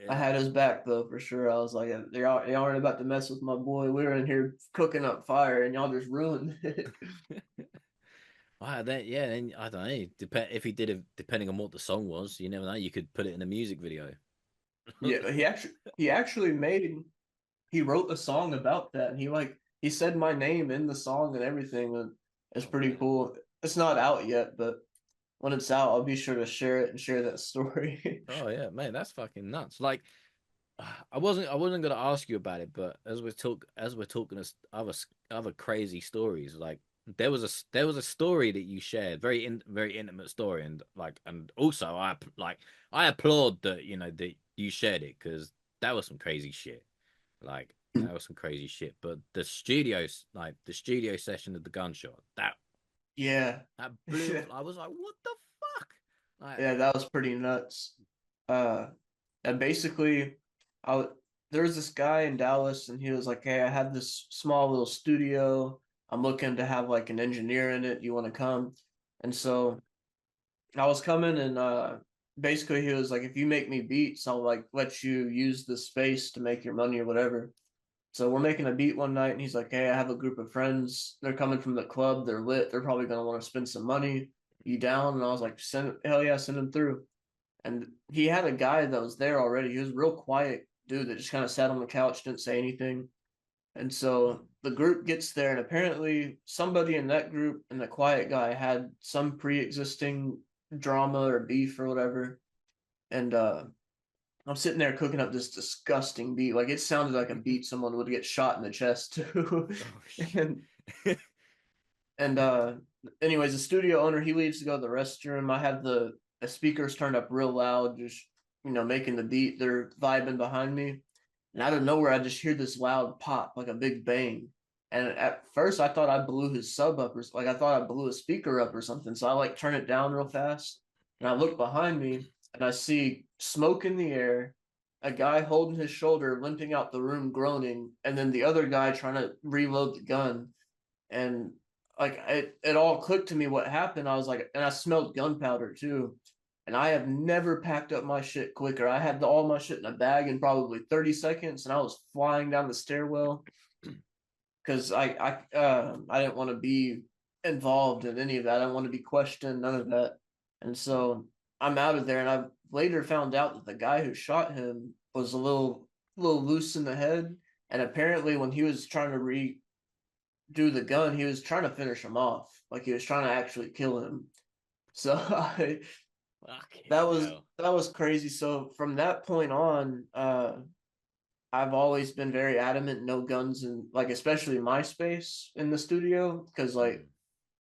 I yeah. had his back though for sure. I was like, y'all aren't about to mess with my boy. We were in here cooking up fire and y'all just ruined it. Wow, then yeah, then I don't know. If he did it, depending on what the song was, you never know. You could put it in a music video. Yeah, he actually he wrote a song about that, and he said my name in the song and everything, and it's Oh pretty man. cool. It's not out yet, but when it's out, I'll be sure to share it and share that story. Oh yeah, man, that's fucking nuts. Like, I wasn't gonna ask you about it, but as we're talking other crazy stories, like there was a story that you shared, very intimate story, and like, and also I applaud that that you shared it, because that was some crazy shit. Like, that was some crazy shit. But the studio session of the gunshot, Yeah. that blew. I was like, what the fuck? Like, Yeah, that was pretty nuts. Uh, and basically, I there was this guy in Dallas, and he was like, "Hey, I have this small little studio. I'm looking to have like an engineer in it. You want to come?" And so I was coming, and basically he was like, "If you make me beats, I'll like let you use the space to make your money or whatever." So we're making a beat one night, and he's like, "Hey, I have a group of friends. They're coming from the club. They're lit. They're probably gonna want to spend some money. You down?" And I was like, "Send, hell yeah, send them through." And he had a guy that was there already. He was a real quiet dude that just kind of sat on the couch, didn't say anything. And so the group gets there, and apparently somebody in that group and the quiet guy had some pre-existing drama or beef or whatever. And I'm sitting there cooking up this disgusting beat. Like it sounded like a beat someone would get shot in the chest to. Oh and shit. and anyways, the studio owner he leaves to go to the restroom. I have the speakers turned up real loud, just making the beat. They're vibing behind me, and out of nowhere, I just hear this loud pop, like a big bang. And at first, I thought I blew his sub up, or like I thought I blew a speaker up or something. So I like turn it down real fast, and I look behind me, and I see smoke in the air, a guy holding his shoulder, limping out the room, groaning, and then the other guy trying to reload the gun. And like it all clicked to me what happened. I was like, and I smelled gunpowder too. And I have never packed up my shit quicker. I had all my shit in a bag in probably 30 seconds, and I was flying down the stairwell because I didn't want to be involved in any of that. I didn't want to be questioned, none of that. And so I'm out of there, and I later found out that the guy who shot him was a little loose in the head, and apparently when he was trying to redo the gun, he was trying to finish him off, like he was trying to actually kill him. So Fucking that was hell. that was crazy. So from that point on, I've always been very adamant, no guns, and like especially my space in the studio, because like Mm.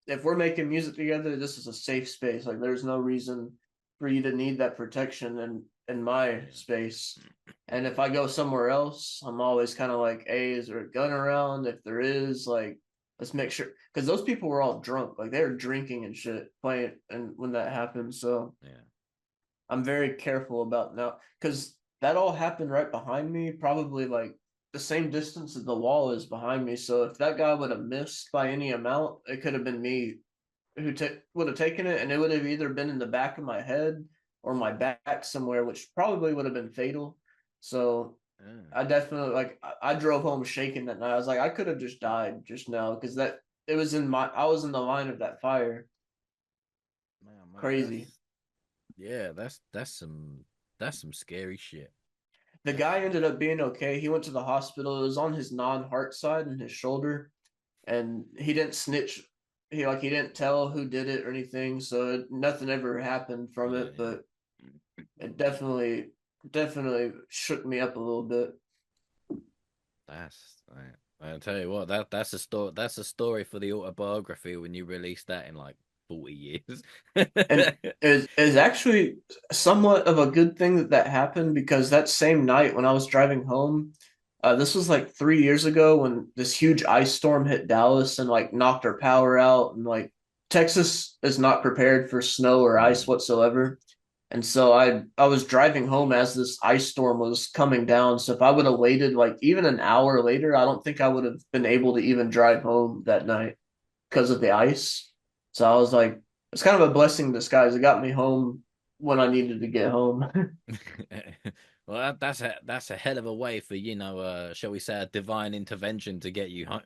if we're making music together, this is a safe space. Like there's no reason for you to need that protection in my Yeah. space. And if I go somewhere else, I'm always kind of like, hey, is there a gun around? If there is, like, let's make sure, because those people were all drunk, like they were drinking and shit playing, and when that happened, so Yeah. I'm very careful about now because that all happened right behind me, probably like the same distance that the wall is behind me. So if that guy would have missed by any amount, it could have been me who would have taken it, and it would have either been in the back of my head or my back somewhere, which probably would have been fatal. So Yeah. I definitely like I drove home shaking that night. I was like, I could have just died just now because that it was in my I was in the line of that fire. Man, mate, Crazy. that's some scary shit. The guy ended up being okay. He went to the hospital. It was on his non-heart side and his shoulder, and he didn't snitch. He didn't tell who did it or anything, so nothing ever happened from Yeah, it. But yeah. it definitely shook me up a little bit. That's I tell you what, that's a story. That's a story for the autobiography when you release that in like 40 years. And is actually somewhat of a good thing that that happened because that same night when I was driving home, this was like 3 years ago when this huge ice storm hit Dallas and like knocked our power out, and like Texas is not prepared for snow or ice Mm. whatsoever. And so I was driving home as this ice storm was coming down. So if I would have waited like even an hour later, I don't think I would have been able to even drive home that night because of the ice. So I was like, it's kind of a blessing in disguise. It got me home when I needed to get home. Well, that's a hell of a way for shall we say, a divine intervention to get you home.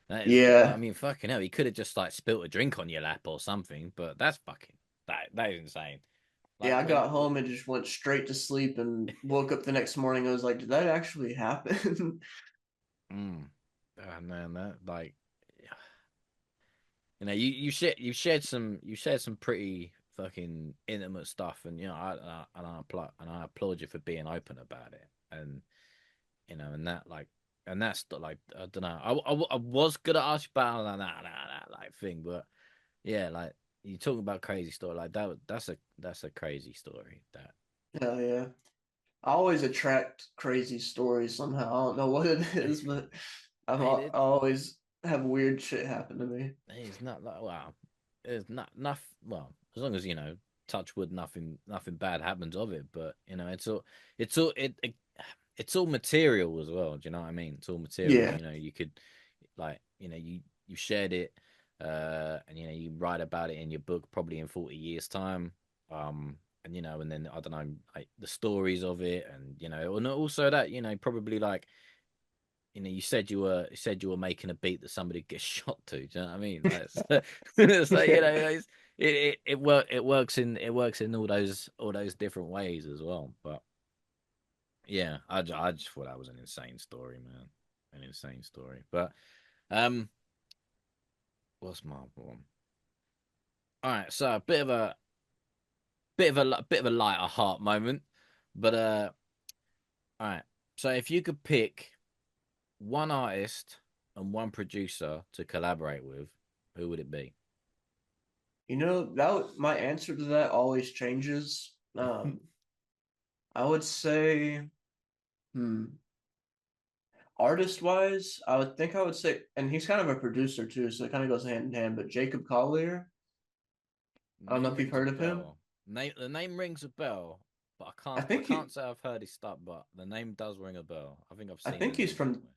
That is, I Yeah. mean, fucking hell, he could have just like spilt a drink on your lap or something, but that's fucking that is insane. Like Yeah, I when, got home and just went straight to sleep and woke up the next morning. I was like, did that actually happen? mm, oh man, that like you shared some pretty fucking intimate stuff, and I applaud you for being open about it, and and that like and that's like I don't know, I was gonna ask you about that like thing, but yeah, like you talking about crazy story like that, that's a crazy story that Hell yeah. I always attract crazy stories somehow. I don't know what it is, but I it always have weird shit happen to me. it's not like wow, it's not enough. Well, as long as touch wood, nothing bad happens of it. But it's all it it's all material as well. Do you know what I mean? It's all material. Yeah. You know, you could like you shared it, and you write about it in your book probably in 40 years time. Um, and and then I don't know, like the stories of it, and and also that probably like you said you were making a beat that somebody gets shot to. Do you know what I mean? Like, it's like Yeah. it works in all those different ways as well. But yeah, I just thought that was an insane story, man. An insane story. But um, what's my other one? All right, so a bit of a lighter heart moment, but all right. So if you could pick one artist and one producer to collaborate with, who would it be? My answer to that always changes. I would say, hmm, artist wise, I would say, and he's kind of a producer too, so it kind of goes hand in hand. But Jacob Collier, I don't know Name if you've rings a heard of him. bell. The name rings a bell, but I I can't I think can't he, say I've heard his stuff, but the name does ring a bell. I think I've I seen the think he's name from, somewhere.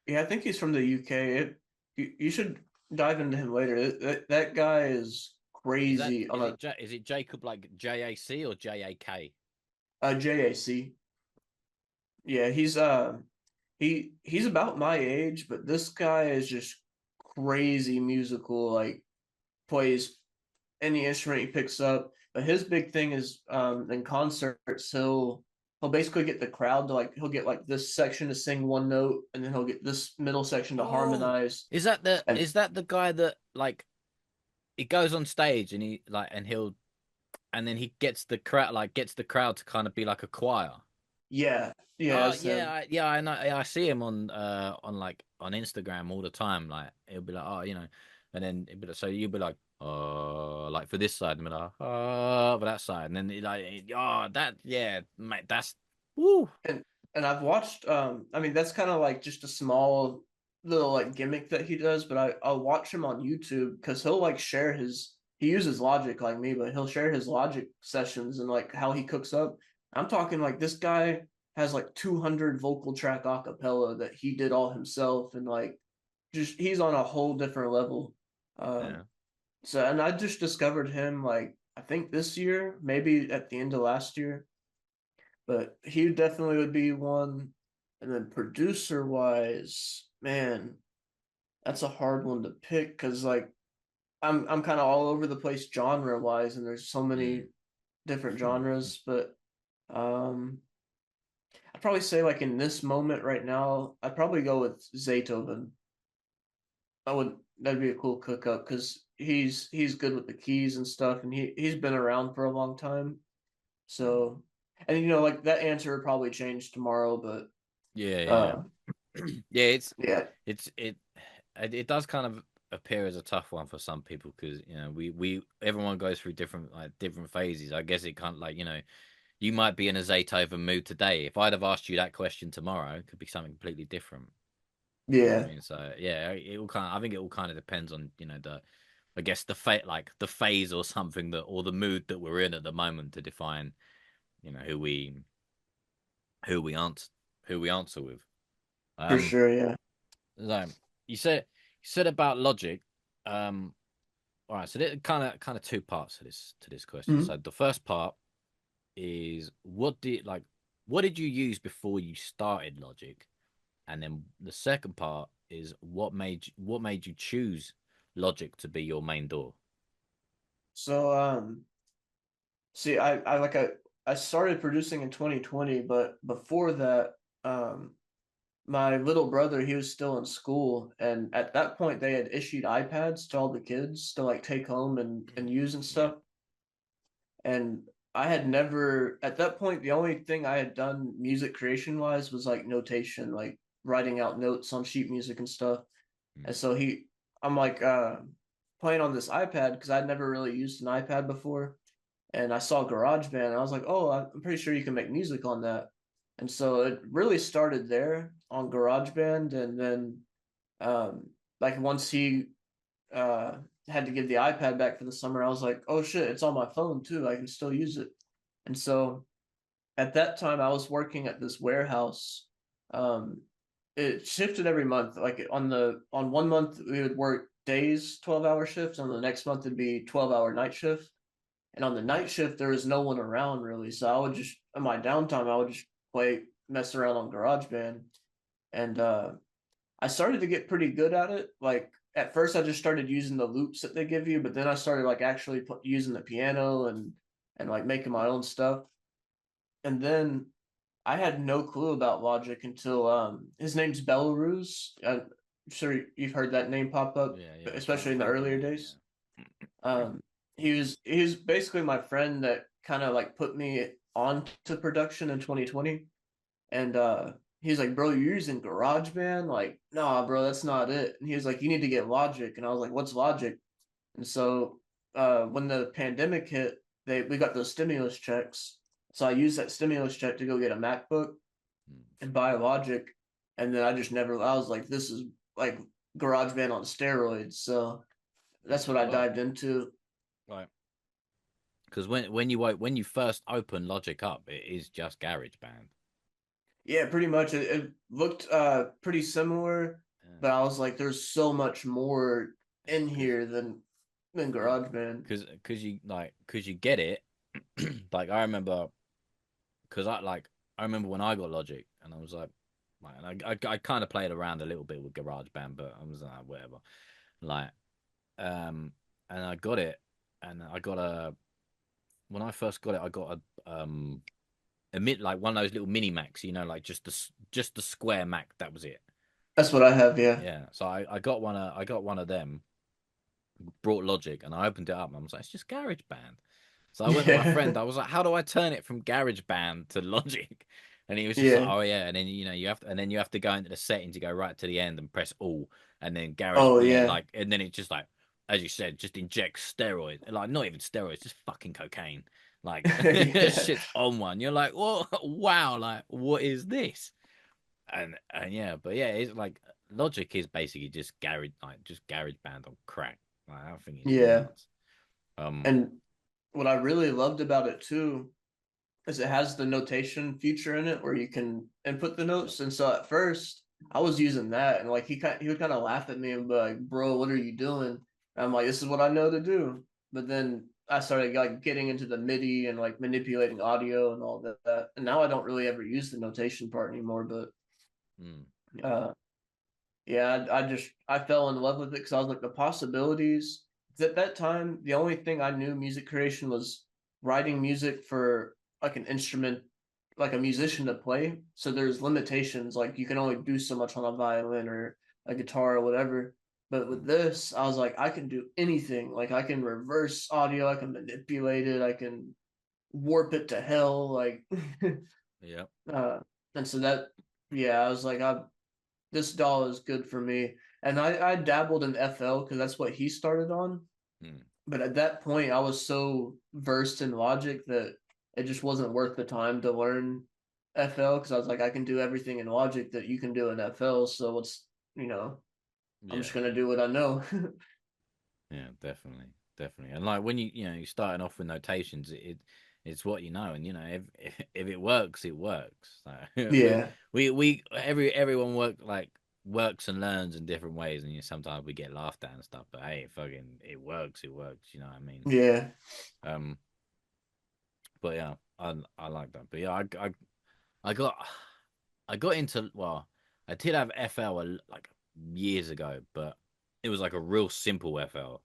yeah, I think he's from the UK. You should dive into him later. That guy is Is that crazy on is it Jacob like JAC or JAK? a JAC. Yeah, he's about my age, but this guy is just crazy musical. Like plays any instrument he picks up. But his big thing is in concerts he'll basically get the crowd to like he'll get like this section to sing one note, and then he'll get this middle section to Oh, harmonize. is that the And is that the guy that like he goes on stage and then he gets the crowd to kind of be like a choir. yeah, yeah, Oh that's yeah, him. I know. I see him on Instagram all the time. Like he'll be like, oh, and then it'll be like, so you'll be like, oh, like for this side, and be like, oh, for that side, and then oh, that yeah, mate, that's woo. and and I've watched I mean that's kind of like just a small little like gimmick that he does, but I'll watch him on YouTube because he'll like share his he uses Logic like me, but he'll share his Logic sessions and like how he cooks up. I'm talking like this guy has like 200 vocal track a cappella that he did all himself, and like just he's on a whole different level. Yeah. So and I just discovered him like I think this year, maybe at the end of last year, but he definitely would be one. And then producer wise, man, that's a hard one to pick because like I'm kind of all over the place genre wise, and there's so many Mm. different genres. But um, I'd probably say like in this moment right now, I'd probably go with Zaytoven. I would That'd be a cool cook up because he's good with the keys and stuff, and he's been around for a long time. Mm. So, and like that answer would probably change tomorrow, but Yeah, yeah, uh, yeah. yeah, It's it does kind of appear as a tough one for some people because we everyone goes through different phases. I guess it can't like you might be in a Zaytoven mood today. If I'd have asked you that question tomorrow, it could be something completely different. You know what I yeah, mean? So yeah, I think it all kind of depends on I guess the phase or something or the mood that we're in at the moment to define who we answer who we answer with. for Um, sure, yeah. so you said about logic. Um, all right, so there kind of two parts to this question. Mhm. So the first part is what did you use before you started Logic? And then the second part is what made you choose Logic to be your main door? So, see, I started producing in 2020, but before that, um, my little brother, he was still in school, and at that point, they had issued iPads to all the kids to like take home and use and Yeah. stuff. And I had never, at that point, the only thing I had done music creation wise was like notation, like writing out notes on sheet music and stuff. And Mm. so I'm like playing on this iPad because I'd never really used an iPad before, and I saw GarageBand, and I was like, oh, I'm pretty sure you can make music on that. And so it really started there on GarageBand, and then um, like once he uh, had to give the iPad back for the summer, I was like, oh shit, it's on my phone too. I can still use it. And so at that time, I was working at this warehouse Um, it shifted every month. Like on 1 month we would work days, 12-hour shifts. On the next month it'd be 12-hour night shift. And on the Yeah. night shift there was no one around really, so I would just in my downtime I would just play mess around on GarageBand, and I started to get pretty good at it. Like at first, I just started using the loops that they give you, but then I started like actually using the piano and like making my own stuff. And then I had no clue about Logic until his name's Belarus. I'm sure you've heard that name pop up, Yeah, yeah. especially I've in the heard the earlier name. days. Yeah. He was basically my friend that kind of like put me on to production in 2020. And he's like, bro, you're using GarageBand? Like, nah, bro, that's not it. And he was like, you need to get Logic. And I was like, what's Logic? And so when the pandemic hit, we got those stimulus checks. So I used that stimulus check to go get a MacBook Mm. and buy Logic. And then I just never, I was like, this is like GarageBand on steroids. So that's Yeah. what I Well, dived into. right. Because when you first open Logic up, it is just GarageBand. Yeah, pretty much. It looked pretty similar, Yeah. but I was like, there's so much more Yeah. in here than Yeah. GarageBand. Because you get it. Like I remember, because I remember when I got Logic, and I was like, and I kind of played around a little bit with GarageBand, but I was like, whatever. Like, um, and I got it, and I got a when I first got it, I got a mid like one of those little mini Macs, like just the square Mac. That was it. That's what I have. Yeah, Yeah. So I got one of them. Brought Logic, and I opened it up, and I was like, it's just GarageBand. So I went to my yeah, friend. I was like, how do I turn it from GarageBand to Logic? And he was just like, yeah. oh yeah. And then you have to go into the settings. You go right to the end and press all, and then Garage. Oh Yeah, yeah, like, and then it just like, as you said, just injects steroids. Like not even steroids, just fucking cocaine. Like yeah, shit's on one. You're like, whoa, wow, like what is this? And yeah, but yeah, it's like Logic is basically just Garage Band on crack. Like, I think it's yeah. nuts. Um, And what I really loved about it too is it has the notation feature in it where you can input the notes. And so at first I was using that, and like he would kind of laugh at me and be like, "Bro, what are you doing?" And I'm like, "This is what I know to do." But then I started like getting into the MIDI and like manipulating audio and all that. And now I don't really ever use the notation part anymore. But mm, uh, yeah, I fell in love with it because I was like the possibilities. 'Cause at that time, the only thing I knew music creation was writing music for like an instrument, like a musician to play. So there's limitations, like you can only do so much on a violin or a guitar or whatever. But with mm, this, I was like, I can do anything. Like I can reverse audio, I can manipulate it, I can warp it to hell. Like, yeah, uh, and so that, yeah, I was like, this doll is good for me. And I dabbled in FL because that's what he started on. mm, But at that point, I was so versed in Logic that it just wasn't worth the time to learn FL because I was like, I can do everything in Logic that you can do in FL. So I'm yeah, just gonna do what I know. yeah, definitely, definitely. And like when you're starting off with notations, it's what you know, and if it works, it works. Like, Yeah, everyone works and learns in different ways, and sometimes we get laughed at and stuff. But hey, fucking, it works. It works. You know what I mean? yeah. Um, but yeah, I like that. But yeah, I got I got into well, I did have FL like years ago, but it was like a real simple FL.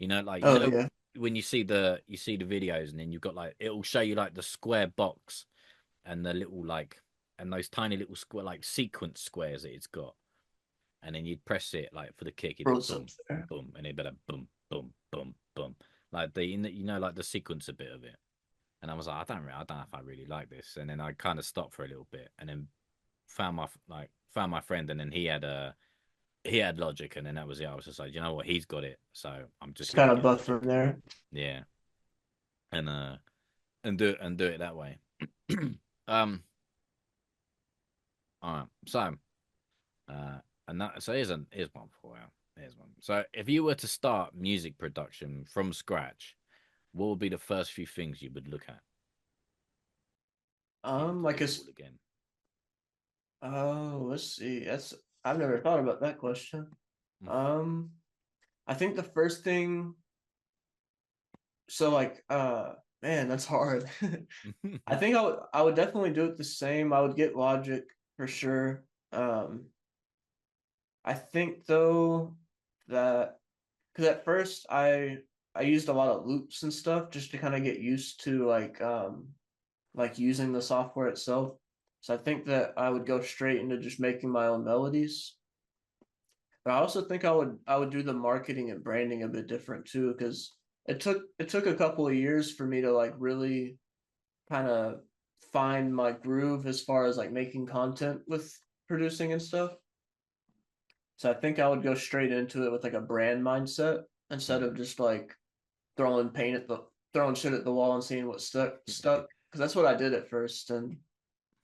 Like Oh yeah. when you see the videos, and then you've got like it'll show you like the square box and the little like and those tiny little square like sequence squares that it's got, and then you'd press it like for the kick, you do Froze up boom, there. boom, and it better boom, boom, boom, boom, like like the sequence a bit of it. And I was like, I don't know if I really like this. And then I kind of stopped for a little bit, and then found my friend, and then he had Logic, and then that was it. I was just like, you know what, he's got it, so I'm just Just gonna kind of get buff from Logic. there. Yeah, and do it that way. um, all right, so uh, here's one for you. Here's one. So if you were to start music production from scratch, what would be the first few things you would look at if you were to Like do it as all again? Oh, let's see. That's I've never thought about that question. Um, I think the first thing, so like, man, that's hard. I think I would definitely do it the same. I would get Logic for sure. I think though that because at first I used a lot of loops and stuff just to kind of get used to like using the software itself. So I think that I would go straight into just making my own melodies. But I also think I would do the marketing and branding a bit different too, because it took a couple of years for me to like really kind of find my groove as far as like making content with producing and stuff. So I think I would go straight into it with like a brand mindset instead of just like throwing paint at the throwing shit at the wall and seeing what stuck because that's what I did at first. And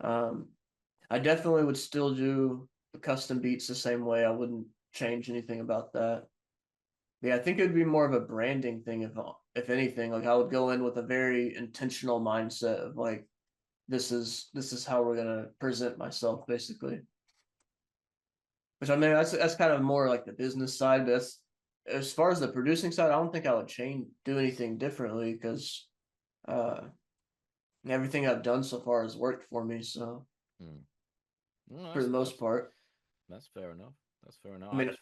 um I definitely would still do the custom beats the same way. I wouldn't change anything about that. Yeah, I think it would be more of a branding thing if anything. Like I would go in with a very intentional mindset of like this is how we're gonna present myself basically. Which I mean that's kind of more like the business side, but that's as far as the producing side, I don't think I would change do anything differently because uh everything I've done so far has worked for me, so Mm. No, for the most that's part. that's fair enough. That's fair enough. I mean, I just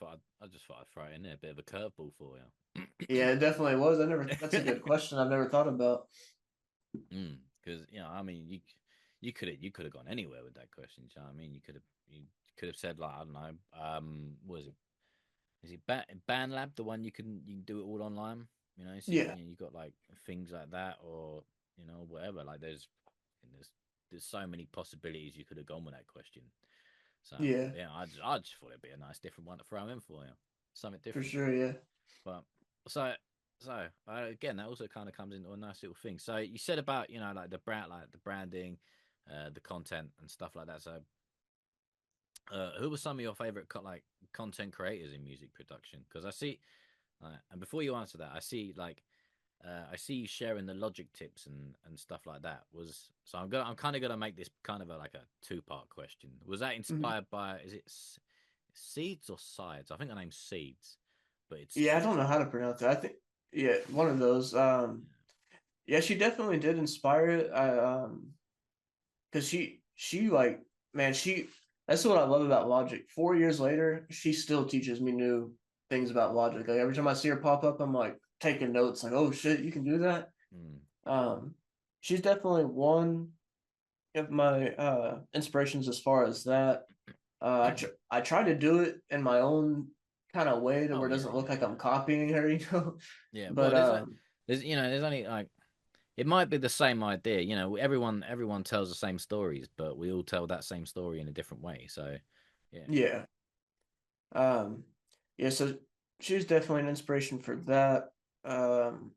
thought I'd throw it in there, a bit of a curveball for you. yeah, it definitely was. I never that's a good question I've never thought about. Because I mean, you could have gone anywhere with that question. Do you know what I mean? You could have said like I don't know. Was it is it Band Lab the one you can do it all online? So Yeah, you got like things like that, or whatever. Like there's so many possibilities you could have gone with that question. So yeah, yeah, I just thought it'd be a nice different one to throw in for you, something for different. sure, yeah. But so again, that also kind of comes into a nice little thing. So you said about like the branding, the content and stuff like that. So who were some of your favorite like content creators in music production? Because I see, and before you answer that, I see you sharing the logic tips and stuff like that. I'm kind of gonna make this kind of like a two-part question. Was that Mhm. inspired by is it Seeds or Sides? I think the name's Seeds, but it's Yeah, I spelled. don't know how to pronounce it. I think yeah, one of those. Yeah, she definitely did inspire it. Because she like man, she that's what I love about Logic. 4 years later, she still teaches me new things about Logic. Like every time I see her pop up, I'm like taking notes, like, oh shit, you can do that. Mm, Um, she's definitely one of my inspirations as far as that. I try to do it in my own kind of way to oh where it yeah, doesn't look yeah, like I'm yeah, copying her, you know. yeah. Well, But there's only like it might be the same idea. Everyone tells the same stories, but we all tell that same story in a different way. So yeah. yeah, um, yeah. So she's definitely an inspiration for that. Um,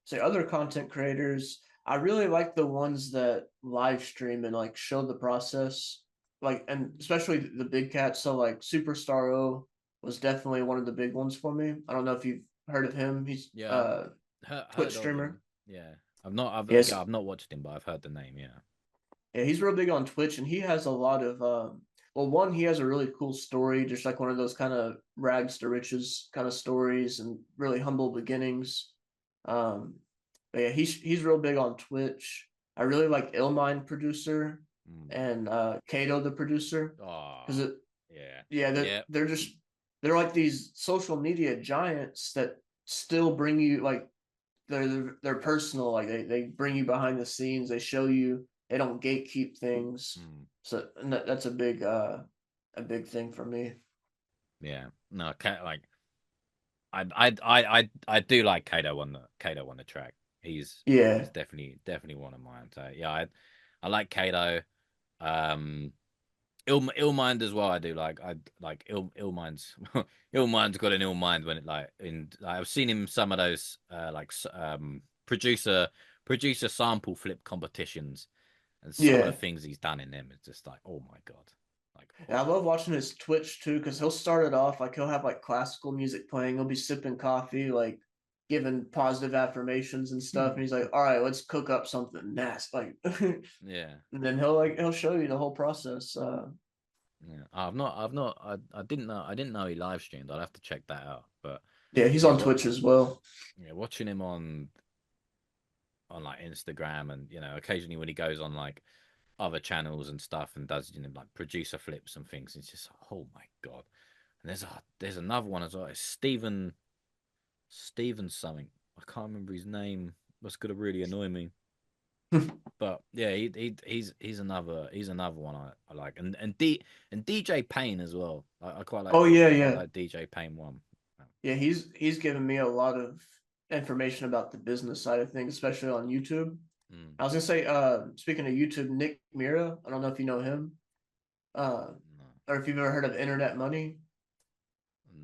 say other content creators, I really like the ones that live stream and like show the process, like and especially the big cats. So like Superstar O was definitely one of the big ones for me. I don't know if you've heard of him. He's Yeah, I've Twitch heard of him. streamer. Yeah, I've not. Yes, I've not watched him, but I've heard the name. Yeah. yeah, he's real big on Twitch, and he has a lot of well, one, he has a really cool story, just like one of those kind of rags to riches kind of stories, and really humble beginnings. Um, but yeah, he's real big on Twitch. I really like Illmind producer Mm. and Kato the producer because Oh, it yeah, yeah yeah. they're just they're like these social media giants that still bring you like they're personal. Like they bring you behind the scenes. They show you. They don't gatekeep things. Mm. So and that's a big thing for me. Yeah. No, like I do like Kato on the track. He's Yeah, definitely one of mine. So yeah, I like Kato. Um, ill mind as well. I like ill minds. Ill mind's got an ill mind when it like I've seen him some of those producer sample flip competitions, and some of the yeah. things he's done in them is just like oh my god, like And I oh love watching his Twitch too because he'll start it off like he'll have like classical music playing. He'll be sipping coffee, like giving positive affirmations and stuff. And he's like, "All right, let's cook up something nasty." Like, and yeah then he'll show you the whole process. Yeah, I didn't know he live streamed. I'd have to check that out. But Yeah, he's yeah, on Twitch as well. watching him on like Instagram, and occasionally when he goes on like other channels and stuff and does like producer flips and things, it's just, oh my god. And there's another one as well. It's Steven something. I can't remember his name. That's gonna really annoy me. But yeah, he's another one I like, and DJ Payne as well. I quite like Oh yeah, I quite yeah. like DJ Payne one. Yeah, he's given me a lot of information about the business side of things, especially on YouTube. Mm, I was gonna say, speaking of YouTube, Nick Mira, I don't know if you know him, uh, no, or if you've ever heard of Internet Money.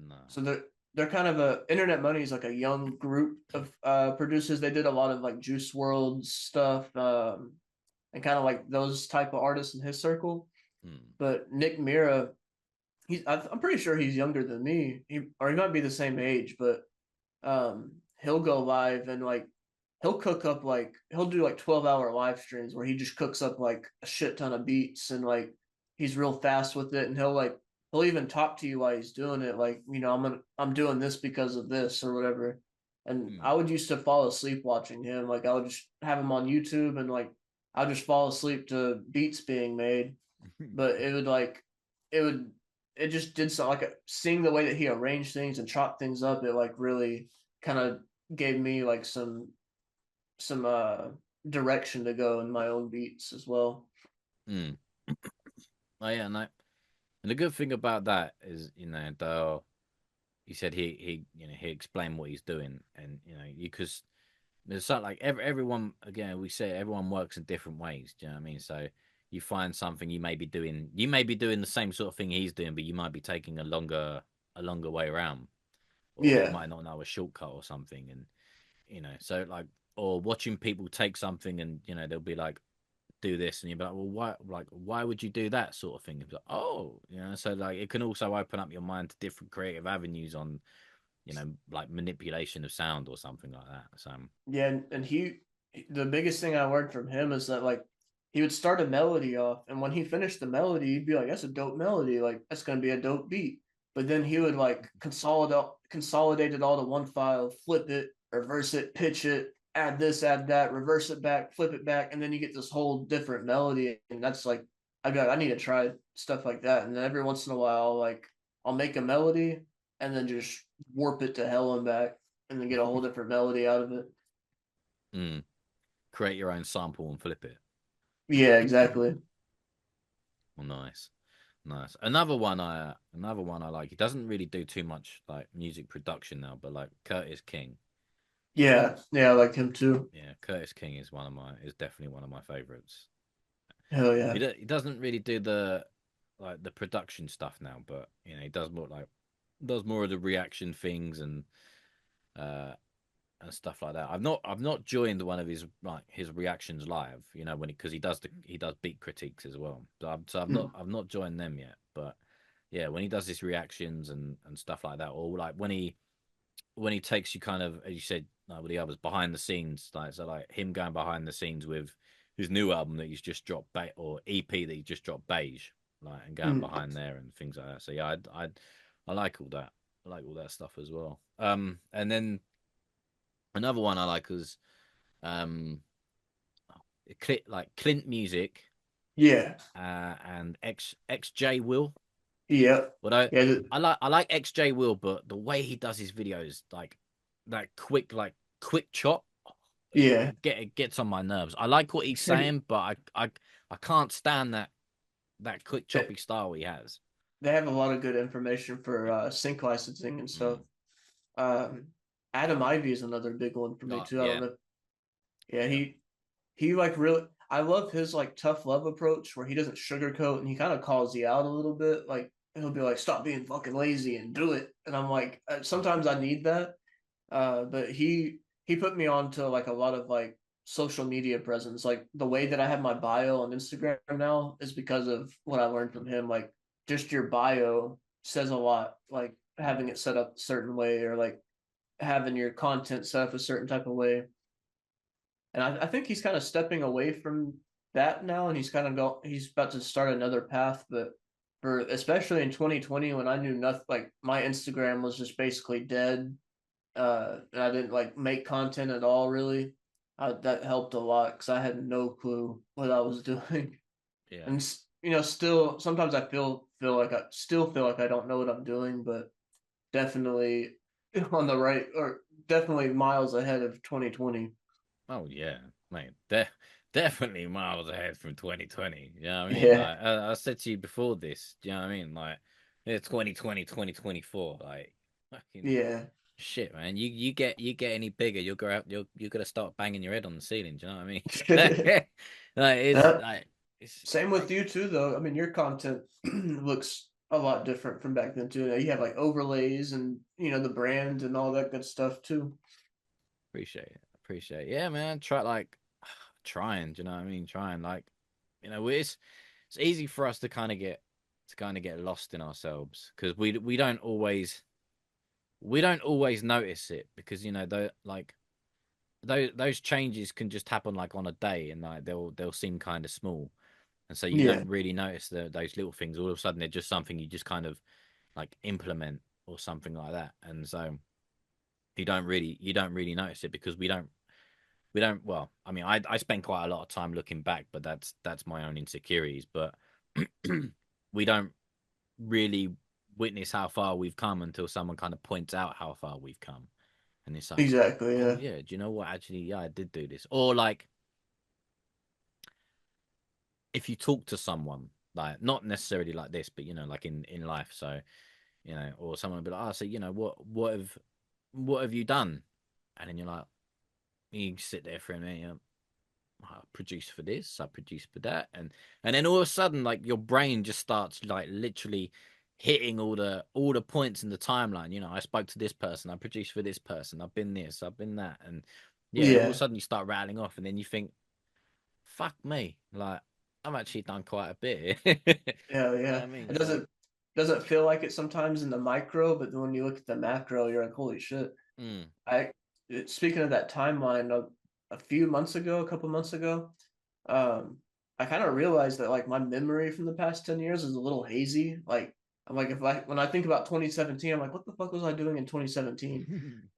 no. So they're kind of a Internet Money is like a young group of producers. They did a lot of like Juice World stuff, and kind of like those type of artists in his circle. Mm, But Nick Mira, I'm pretty sure he's younger than me. Or he might be the same age, but he'll go live and like he'll do like 12-hour live streams where he just cooks up like a shit ton of beats and like he's real fast with it and he'll even talk to you while he's doing it like I'm doing this because of this or whatever. And I mm. would used to fall asleep watching him. Like I would just have him on YouTube and like I'll just fall asleep to beats being made. But it would it just did so like seeing the way that he arranged things and chopped things up, it like really kind of gave me like some direction to go in my own beats as well. Mm. Oh yeah, no. And the good thing about that is, though he said he explained what he's doing, and you because there's something like everyone, again, we say everyone works in different ways. Do you know what I mean? So you find something you may be doing the same sort of thing he's doing, but you might be taking a longer way around, or you Yeah. might not know a shortcut or something, and so like, or watching people take something, and they'll be like, do this, and you're like, well, why would you do that sort of thing? It's like, oh, so like it can also open up your mind to different creative avenues on, like manipulation of sound or something like that. So Yeah, and the biggest thing I learned from him is that like he would start a melody off, and when he finished the melody, he'd be like, "That's a dope melody. Like that's gonna be a dope beat." But then he would like consolidate it all to one file, flip it, reverse it, pitch it, add this, add that, reverse it back, flip it back, and then you get this whole different melody. And that's like, I need to try stuff like that. And then every once in a while, like I'll make a melody and then just warp it to hell and back, and then get a whole different melody out of it. mm, create your own sample and flip it. Yeah, exactly. Well, nice, nice. Another one I like. He doesn't really do too much like music production now, but like Curtis King. Yeah, yeah, I like him too. Yeah, Curtis King is definitely one of my favorites. Hell yeah. He doesn't really do the production stuff now, but he does more of the reaction things uh and stuff like that. I've not joined one of his reactions live, when because he does beat critiques as well. So Mm. I've not joined them yet, but yeah, when he does his reactions and stuff like that, or like when he takes you kind of, as you said, like with the others, behind the scenes, like so like him going behind the scenes with his new album that he's just dropped, or EP that he just dropped, Beige, like, and going Mm. behind there and things like that. So yeah, I like all that. I like all that stuff as well. And then another one I like is um, like Clint Music, Yeah. and XJ Will. Yeah. But I Yeah. I like I like XJ Will, but the way he does his videos, like that quick chop, Yeah. it gets on my nerves. I like what he's They saying, but I can't stand that quick choppy style he has. they have a lot of good information for sync licensing and stuff. Mm. Um, Adam Ivy is another big one for me too. I don't Yeah, know. Yeah, yeah. he like really. I love his like tough love approach where he doesn't sugarcoat and he kind of calls you out a little bit. Like he'll be like, "Stop being fucking lazy and do it." And I'm like, sometimes I need that. But he put me on to like a lot of like social media presence. Like the way that I have my bio on Instagram now is because of what I learned from him. Like just your bio says a lot. Like Mm. having it set up a certain way or like having your content set up a certain type of way. And I think he's kind of stepping away from that now, and he's about to start another path. But for especially in 2020 when I knew nothing. Like my Instagram was just basically dead. And I didn't like make content at all. Really, that helped a lot because I had no clue what I was doing. Yeah. And still sometimes I feel like I still feel like I don't know what I'm doing, but definitely on the right or definitely miles ahead of 2020. Oh yeah, mate. Definitely miles ahead from 2020. You know what I mean? Yeah, Like I said to you before this. Do you know what I mean? Like, yeah, 2020, 2024. Like, fucking yeah, shit, man. You get any bigger, you'll go out. You're gonna start banging your head on the ceiling. Do you know what I mean? Like, it's yeah. like it's Same with crazy. you too, though. I mean, your content looks a lot different from back then too. You have like overlays and the brand and all that good stuff too. Appreciate it. Appreciate it. Yeah, man. Try like trying. Do you know what I mean? Trying like it's easy for us to kind of get lost in ourselves because we don't always notice it because like those changes can just happen like on a day and like they'll seem kind of small and so you Yeah, don't really notice those little things. All of a sudden they're just something you just kind of like implement or something like that, and so you don't really notice it because we don't well I mean I spend quite a lot of time looking back, but that's my own insecurities, but we don't really witness how far we've come until someone kind of points out how far we've come, and it's like, exactly. oh Yeah, yeah, do you know what, actually, yeah, I did do this. Or like if you talk to someone, like not necessarily like this, but like in life, so or someone will be like, oh, so what have you done, and then you're like, you sit there for a minute, I produce for this, I produce for that, and then all of a sudden, like your brain just starts like literally hitting all the points in the timeline. I spoke to this person, I produced for this person, I've been this, I've been that, and yeah, and all of a yeah, sudden you start rattling off, and then you think, fuck me, like I've actually done quite a bit. You yeah, know yeah. what I mean? It So, doesn't feel like it sometimes in the micro, but then when you look at the macro, you're like, holy shit. mm, I Speaking of that timeline, a few months ago, a couple months ago, um, I kind of realized that like my memory from the past 10 years is a little hazy. Like I'm like if I when I think about 2017, I'm like, what the fuck was I doing in 2017?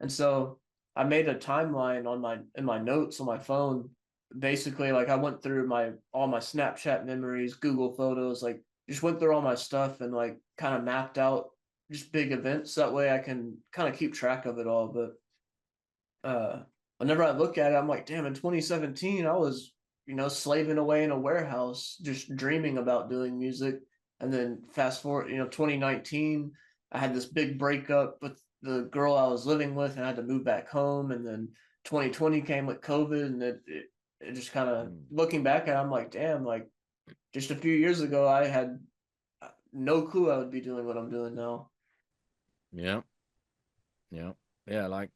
And so I made a timeline on my in my notes on my phone. Basically, like I went through my all my Snapchat memories, Google Photos, like just went through all my stuff and like kind of mapped out just big events. That way I can kind of keep track of it all. But uh, whenever I look at it, I'm like, damn, in 2017, I was, slaving away in a warehouse, just dreaming about doing music. And then fast forward, 2019, I had this big breakup with the girl I was living with, and I had to move back home. And then 2020 came with COVID, and it just kind of mm. looking back at it, I'm like, damn, like just a few years ago, I had no clue I would be doing what I'm doing now. Yeah, yeah, yeah, like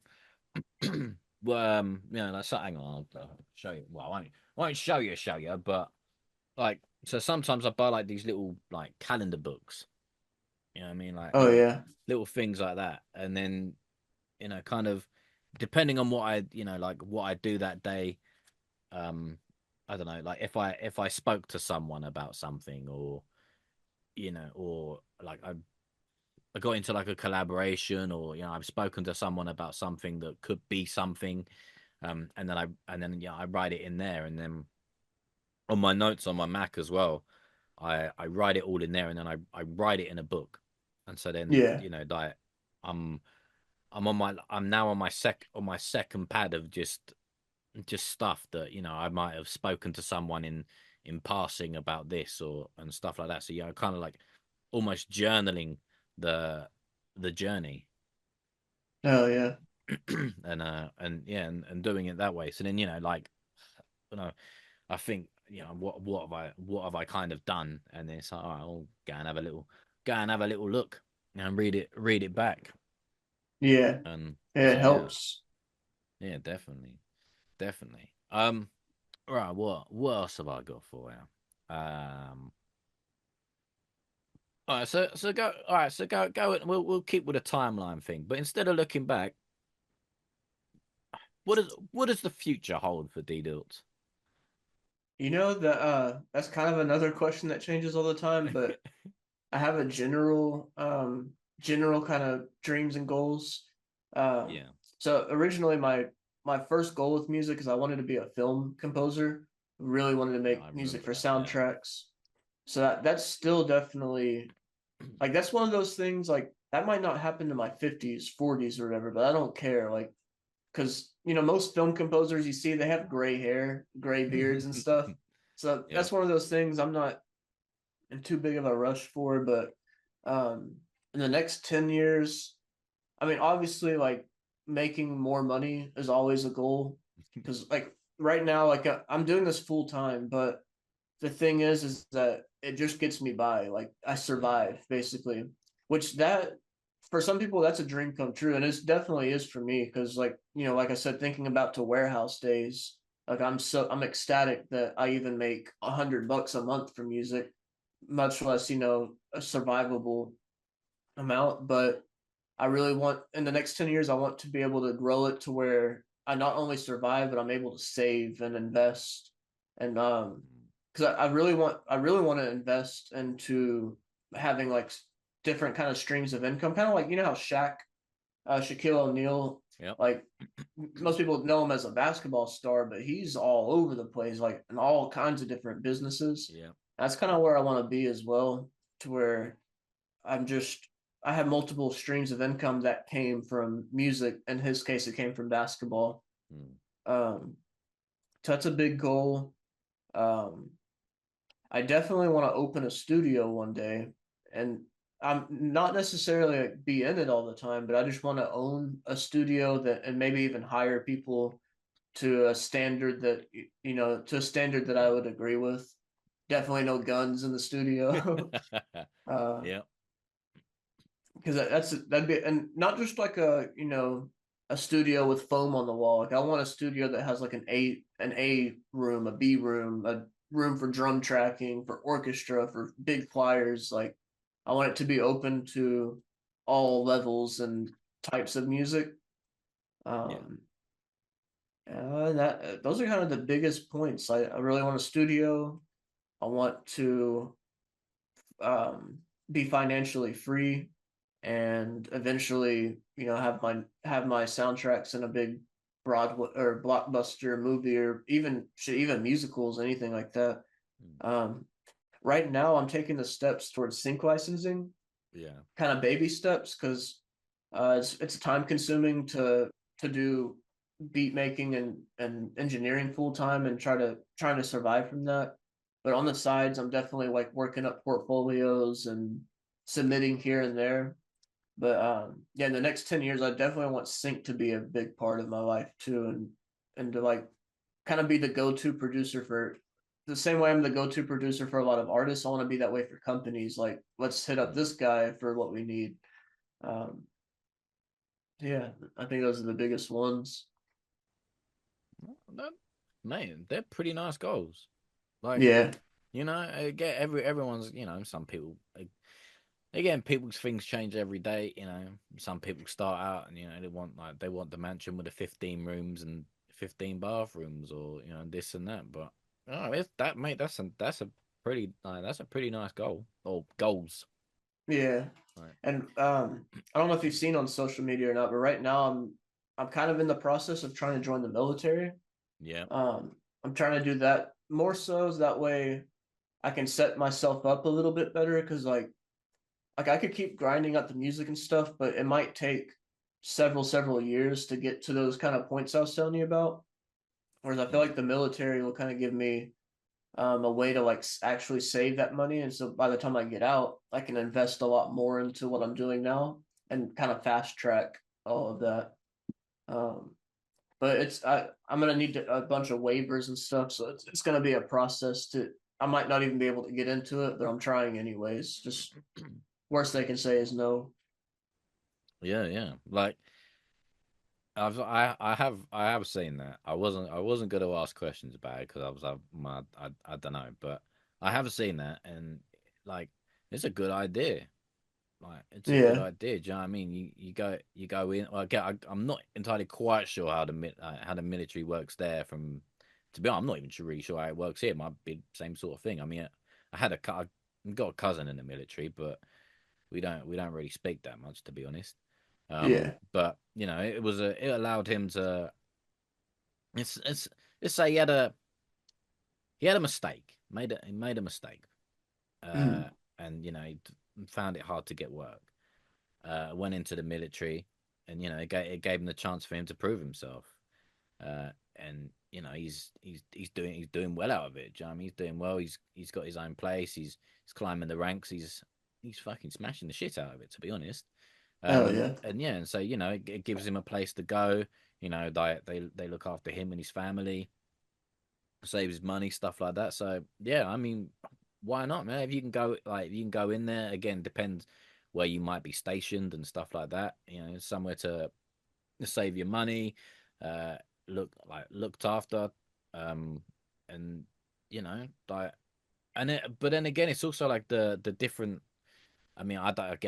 well, like so, hang on, I'll show you. Well, I won't show you, but like, so sometimes I buy like these little like calendar books. You know what I mean? Like Oh yeah, little things like that, and then kind of depending on what like what I do that day. Um, I don't know, like if I spoke to someone about something, or or like I got into like a collaboration, or I've spoken to someone about something that could be something, and then I write it in there, and then on my notes on my Mac as well, I write it all in there, and then I write it in a book, and so then yeah, like I'm I'm now on my second pad of just stuff that I might have spoken to someone in passing about this or and stuff like that. So yeah, kind of like almost journaling the the journey. oh yeah, And yeah, and doing it that way. So then like you know I think what have I kind of done, and then it's like, all right, I'll go and have a little look and read it back. yeah. And It so yeah, helps. yeah, definitely, definitely. Right, what else have I got for you? All right, so go. All right, so go. We'll keep with the timeline thing, but instead of looking back, what does the future hold for DDiltz? You know that that's kind of another question that changes all the time, but I have a general kind of dreams and goals. Um, Yeah. so originally my first goal with music is I wanted to be a film composer. Really wanted to Yeah, I make music remember for that. Yeah. soundtracks. So that's still definitely like that's one of those things like that might not happen to my 50s, 40s or whatever, but I don't care. Like because most film composers you see they have gray hair, gray beards and stuff. So Yep. that's one of those things I'm not in too big of a rush for. But in the next 10 years, I mean, obviously, like making more money is always a goal because like right now, like I'm doing this full time, but the thing is that it just gets me by. Like I Yeah. survive basically, which that for some people that's a dream come true, and it definitely is for me because like like I said, thinking about to warehouse days, like I'm ecstatic that I even make $100 a month for music, much less a survivable amount. But I really want in the next 10 years, I want to be able to grow it to where I not only survive, but I'm able to save and invest. And because I really want to invest into having like different kind of streams of income, kind of like how Shaquille O'Neal, Yep. like most people know him as a basketball star, but he's all over the place, like in all kinds of different businesses. Yep. That's kind of where I want to be as well, to where I'm just I have multiple streams of income that came from music. In his case, it came from basketball. Mm. Um, so that's a big goal. Um, I definitely want to open a studio one day, and I'm not necessarily like, be in it all the time, but I just want to own a studio that, and maybe even hire people to a standard that to a standard that I Yeah. would agree with. Definitely no guns in the studio. uh, Yep. because that'd be and not just like a studio with foam on the wall. Like I want a studio that has like an A room, a B room, a room for drum tracking, for orchestra, for big choirs. Like I want it to be open to all levels and types of music. Yeah. Um, that those are kind of the biggest points. I really want a studio. I want to um, be financially free and eventually have my soundtracks in a big Broadway or blockbuster movie or even musicals, anything like that. Mm. um, right now I'm taking the steps towards sync licensing, Yeah. kind of baby steps, because it's time consuming to do beat making and engineering full time and trying to survive from that. But on the sides, I'm definitely like working up portfolios and submitting here and there. But yeah, in the next 10 years, I definitely want sync to be a big part of my life too, and to like kind of be the go-to producer for the same way I'm the go-to producer for a lot of artists. I want to be that way for companies. Like, let's hit up Mm. this guy for what we need. Um, yeah, I think those are the biggest ones. Well, man, they're pretty nice goals. Like, Yeah, I get everyone's, some people again, people's things change every day. Some people start out and they want the mansion with the 15 rooms and 15 bathrooms, or this and that. But if that mate, that's a pretty nice goal or goals. yeah. Right. And I don't know if you've seen on social media or not, but right now I'm kind of in the process of trying to join the military. Yeah. Um, I'm trying to do that more so that way I can set myself up a little bit better because like I could keep grinding out the music and stuff, but it might take several years to get to those kind of points I was telling you about. Whereas I feel Mm. like the military will kind of give me a way to like actually save that money, and so by the time I get out, I can invest a lot more into what I'm doing now and kind of fast track all of that. Um, but I'm gonna need a bunch of waivers and stuff, so it's gonna be a process to. I might not even be able to get into it, but I'm trying anyways. Just worst they can say is no. Yeah, yeah. Like I have seen that. I wasn't going to ask questions about it because I was I don't know, but I have seen that, and like it's a good idea. Like it's a good Yeah, idea. Do you know what I mean? You go in. Well, again, I'm not entirely quite sure how the military works there. From to be honest, I'm not even really sure how it works here. It might be the same sort of thing. I mean, I had a I've got a cousin in the military, but we don't really speak that much, to be honest. Yeah. But it allowed him to. It's let's say he had a mistake, he made a mistake, uh, Mm. and he found it hard to get work. Went into the military, and it gave him the chance for him to prove himself. And he's doing well out of it. Do you know what I mean? He's doing well. He's got his own place. He's climbing the ranks. He's fucking smashing the shit out of it, to be honest. Oh yeah. And yeah, and so it gives him a place to go. They look after him and his family, saves his money, stuff like that. So yeah, I mean, why not, man? If you can go in there again. Depends where you might be stationed and stuff like that. Somewhere to save your money, uh, looked after, um, and like, but then again, it's also like the different. I mean, I don't.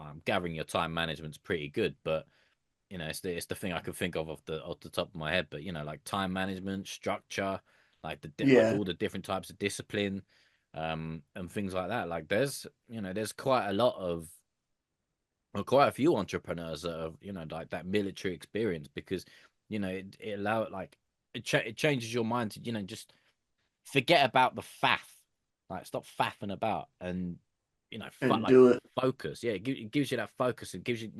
I'm gathering your time management's pretty good, but it's the thing I could think of off the top of my head. But like time management, structure, like like Yeah. all the different types of discipline, and things like that. Like there's quite a lot of well, quite a few entrepreneurs that have like that military experience because it allow like it changes your mind to just forget about the faff, like stop faffing about and And like do it. focus. Yeah, it gives you that focus. It gives you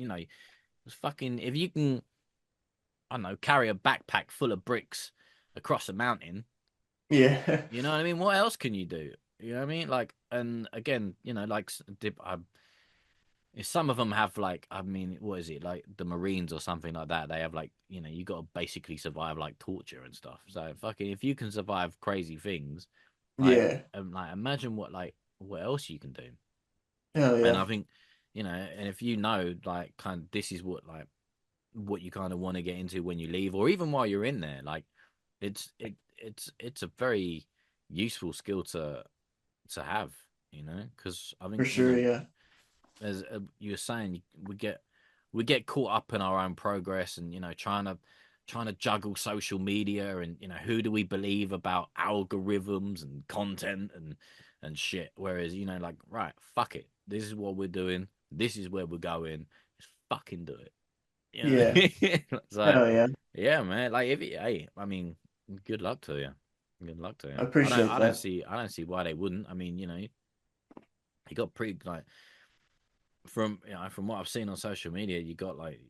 it's fucking if you can I don't know carry a backpack full of bricks across a mountain. Yeah. You know what I mean? What else can you do? You know what I mean? Like, and again, some of them have like, I mean, what is it like the Marines or something like that? They have like, you got to basically survive like torture and stuff. So fucking, if you can survive crazy things, Yeah. like imagine what else you can do. Oh And yeah. I think, and if like kind of this is what you kind of want to get into when you leave, or even while you're in there, like it's a very useful skill to have, because I For think sure. Yeah. as you were saying, we get caught up in our own progress and trying to juggle social media and who do we believe about algorithms and content and shit. Whereas like right, fuck it, this is what we're doing, this is where we're going, just fucking do it. Yeah. So Oh yeah. yeah, man. Like hey, I mean, good luck to you. Good luck to you. I I don't appreciate I don't that. see I don't see why they wouldn't. I mean, you got pretty like from what I've seen on social media, you got like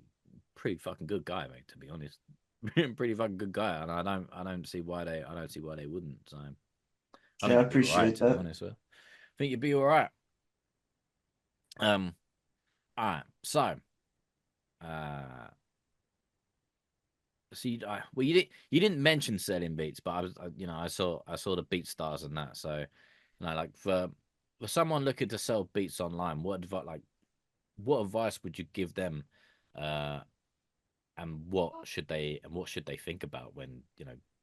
pretty fucking good guy, mate. To be honest, pretty fucking good guy, and I don't see why they wouldn't. So I Yeah, think I you'd be all right. appreciate To be that. honest, I think you'd be all right. Um, all right. So, uh, well, you didn't mention selling beats, but I saw the beat stars and that. So, like for someone looking to sell beats online, what advice would you give them? Uh, and what should they think about when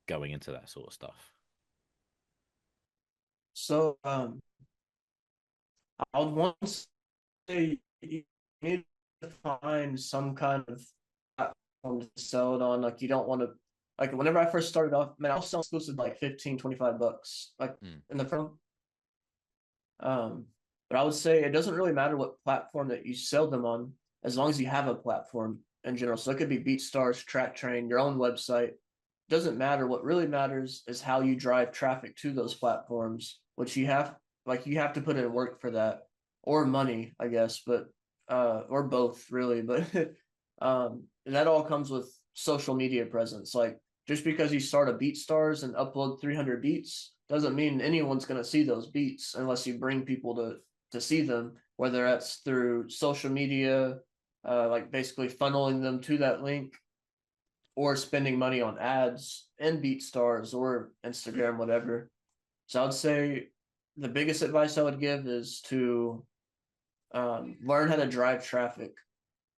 going into that sort of stuff? So I would want to say you need to find some kind of platform to sell it on. Like you don't want to like whenever I first started off, man, I was selling exclusive like 15, $25 like Mm, in the front. Um, but I would say it doesn't really matter what platform that you sell them on, as long as you have a platform in general. So it could be BeatStars, Track Train, your own website. Doesn't matter. What really matters is how you drive traffic to those platforms, which you have to put in work for that, or money, I guess, but or both really. But that all comes with social media presence. Like just because you start a BeatStars and upload 300 beats doesn't mean anyone's going to see those beats unless you bring people to see them, whether that's through social media, like basically funneling them to that link, or spending money on ads and BeatStars or Instagram, whatever. So I'd say the biggest advice I would give is to learn how to drive traffic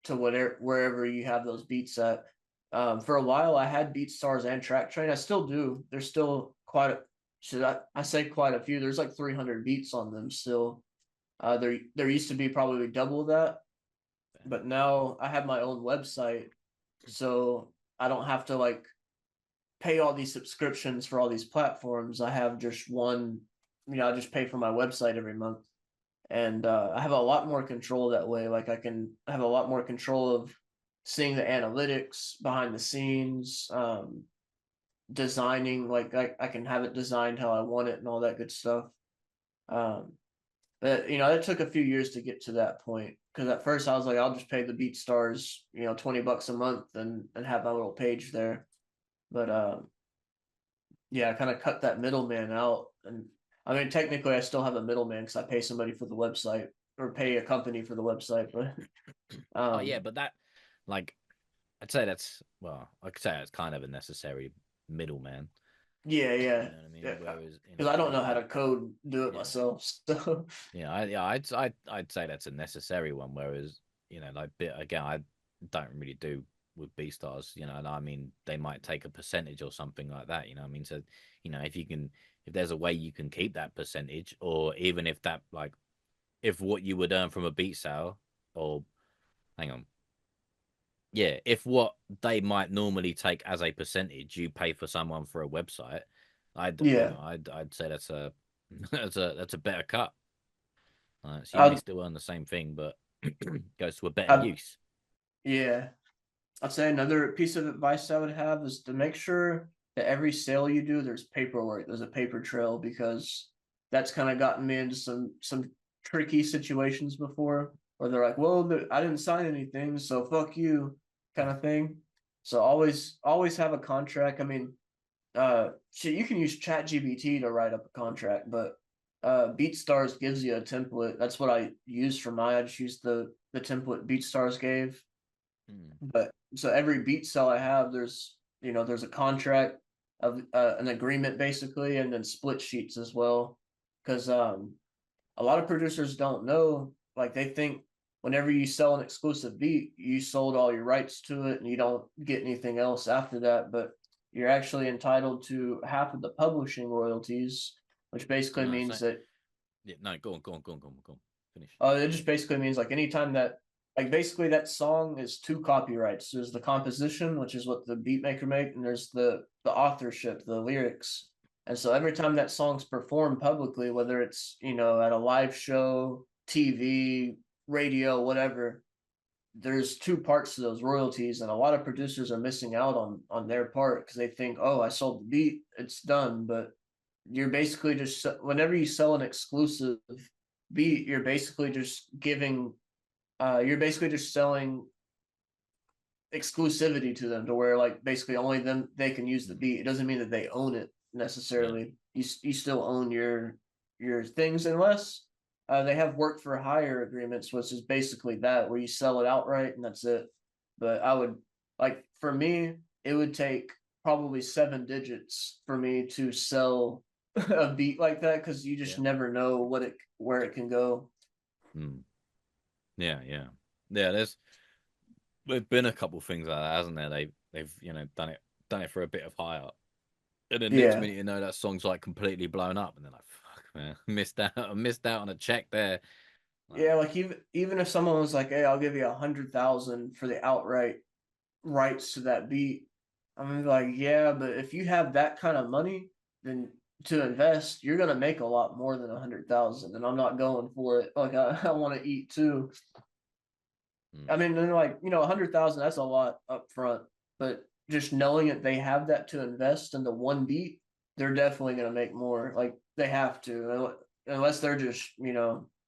to wherever you have those beats at. For a while, I had BeatStars and Track Train. I still do. There's still should I say quite a few. There's like 300 beats on them still. There used to be probably double that, but now I have my own website, so I don't have to like pay all these subscriptions for all these platforms. I have just one, I just pay for my website every month. and I have a lot more control that way. Like I can have a lot more control of seeing the analytics behind the scenes, designing. Like I can have it designed how I want it and all that good stuff. Um, but it took a few years to get to that point because at first I was like, I'll just pay the BeatStars, $20 a month and have my little page there. But yeah, I kind of cut that middleman out. And I mean, technically, I still have a middleman because I pay somebody for the website or pay a company for the website. But Oh yeah, um, but that, like, I'd say that's, well, I could say it's kind of a necessary middleman. yeah, yeah, You know what I mean? yeah, Whereas, because I don't know how like, to code, do it yeah, myself. So I'd say that's a necessary one. Whereas, like, again, I don't really do with B stars. And I mean, they might take a percentage or something like that. I mean, so if there's a way you can keep that percentage, or even if that, like, if what you would earn from a beat sale, or hang on, yeah, if what they might normally take as a percentage, you pay for someone for a website, yeah, I'd say that's a that's a better cut. So you may I'd, still earn the same thing, but goes to a better I'd, use. yeah, I'd say another piece of advice I would have is to make sure that every sale you do, there's paperwork, there's a paper trail, because that's kind of gotten me into some tricky situations before, where they're like, "Well, I didn't sign anything, so fuck you," kind of thing. So always have a contract. I mean, shit, you can use ChatGPT to write up a contract, but BeatStars gives you a template. That's what I used for mine. I just used the template BeatStars gave. Hmm. But so every beat cell I have, there's a contract of an agreement basically, and then split sheets as well. Because a lot of producers don't know, like they think whenever you sell an exclusive beat, you sold all your rights to it and you don't get anything else after that. But you're actually entitled to half of the publishing royalties, which basically No, means so that yeah, no, go on, go on, go on, go on, go on. Finish. it just basically means like anytime that like basically that song is two copyrights. There's the composition, which is what the beat maker make, and there's the authorship, the lyrics. And so every time that song's performed publicly, whether it's, at a live show, TV, radio, whatever, there's two parts to those royalties, and a lot of producers are missing out on their part because they think, oh, I sold the beat, it's done. But you're basically just, whenever you sell an exclusive beat, you're basically just selling exclusivity to them, to where like basically only them they can use the Hmm. beat. It doesn't mean that they own it Yeah, necessarily. You still own your things, unless they have work for hire agreements, which is basically that, where you sell it outright and that's it. But I would, like, for me, it would take probably 7 digits for me to sell a beat like that, because you just yeah, never know where it can go. hmm. Yeah, yeah, yeah. There's been a couple things like that, hasn't there? They've done it for a bit of hire, and then next Yeah. minute that song's like completely blown up, and they're like, "Fuck, man, missed out, I missed out on a check there." Like, Yeah, like even if someone was like, "Hey, I'll give you 100,000 for the outright rights to that beat," I'm gonna be like, "Yeah, but if you have that kind of money, then to invest, you're gonna make a lot more than 100,000, and I'm not going for it. Like I want to eat too. I hmm, mean, then like 100,000, that's a lot up front, but just knowing that they have that to invest in the one beat, they're definitely gonna make more. Like they have to, unless they're just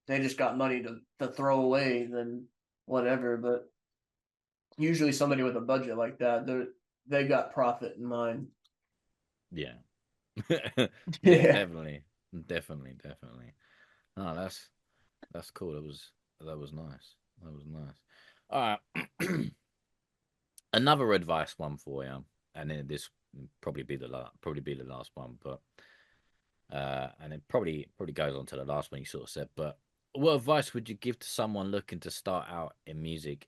they just got money to throw away, then whatever. But usually somebody with a budget like that, they got profit in mind. yeah, yeah, Yeah. definitely, definitely, definitely. Oh, that's cool. That was nice. That was nice. All right. Another advice one for you, and then this probably be the last one, but and it probably goes on to the last one you sort of said. But what advice would you give to someone looking to start out in music,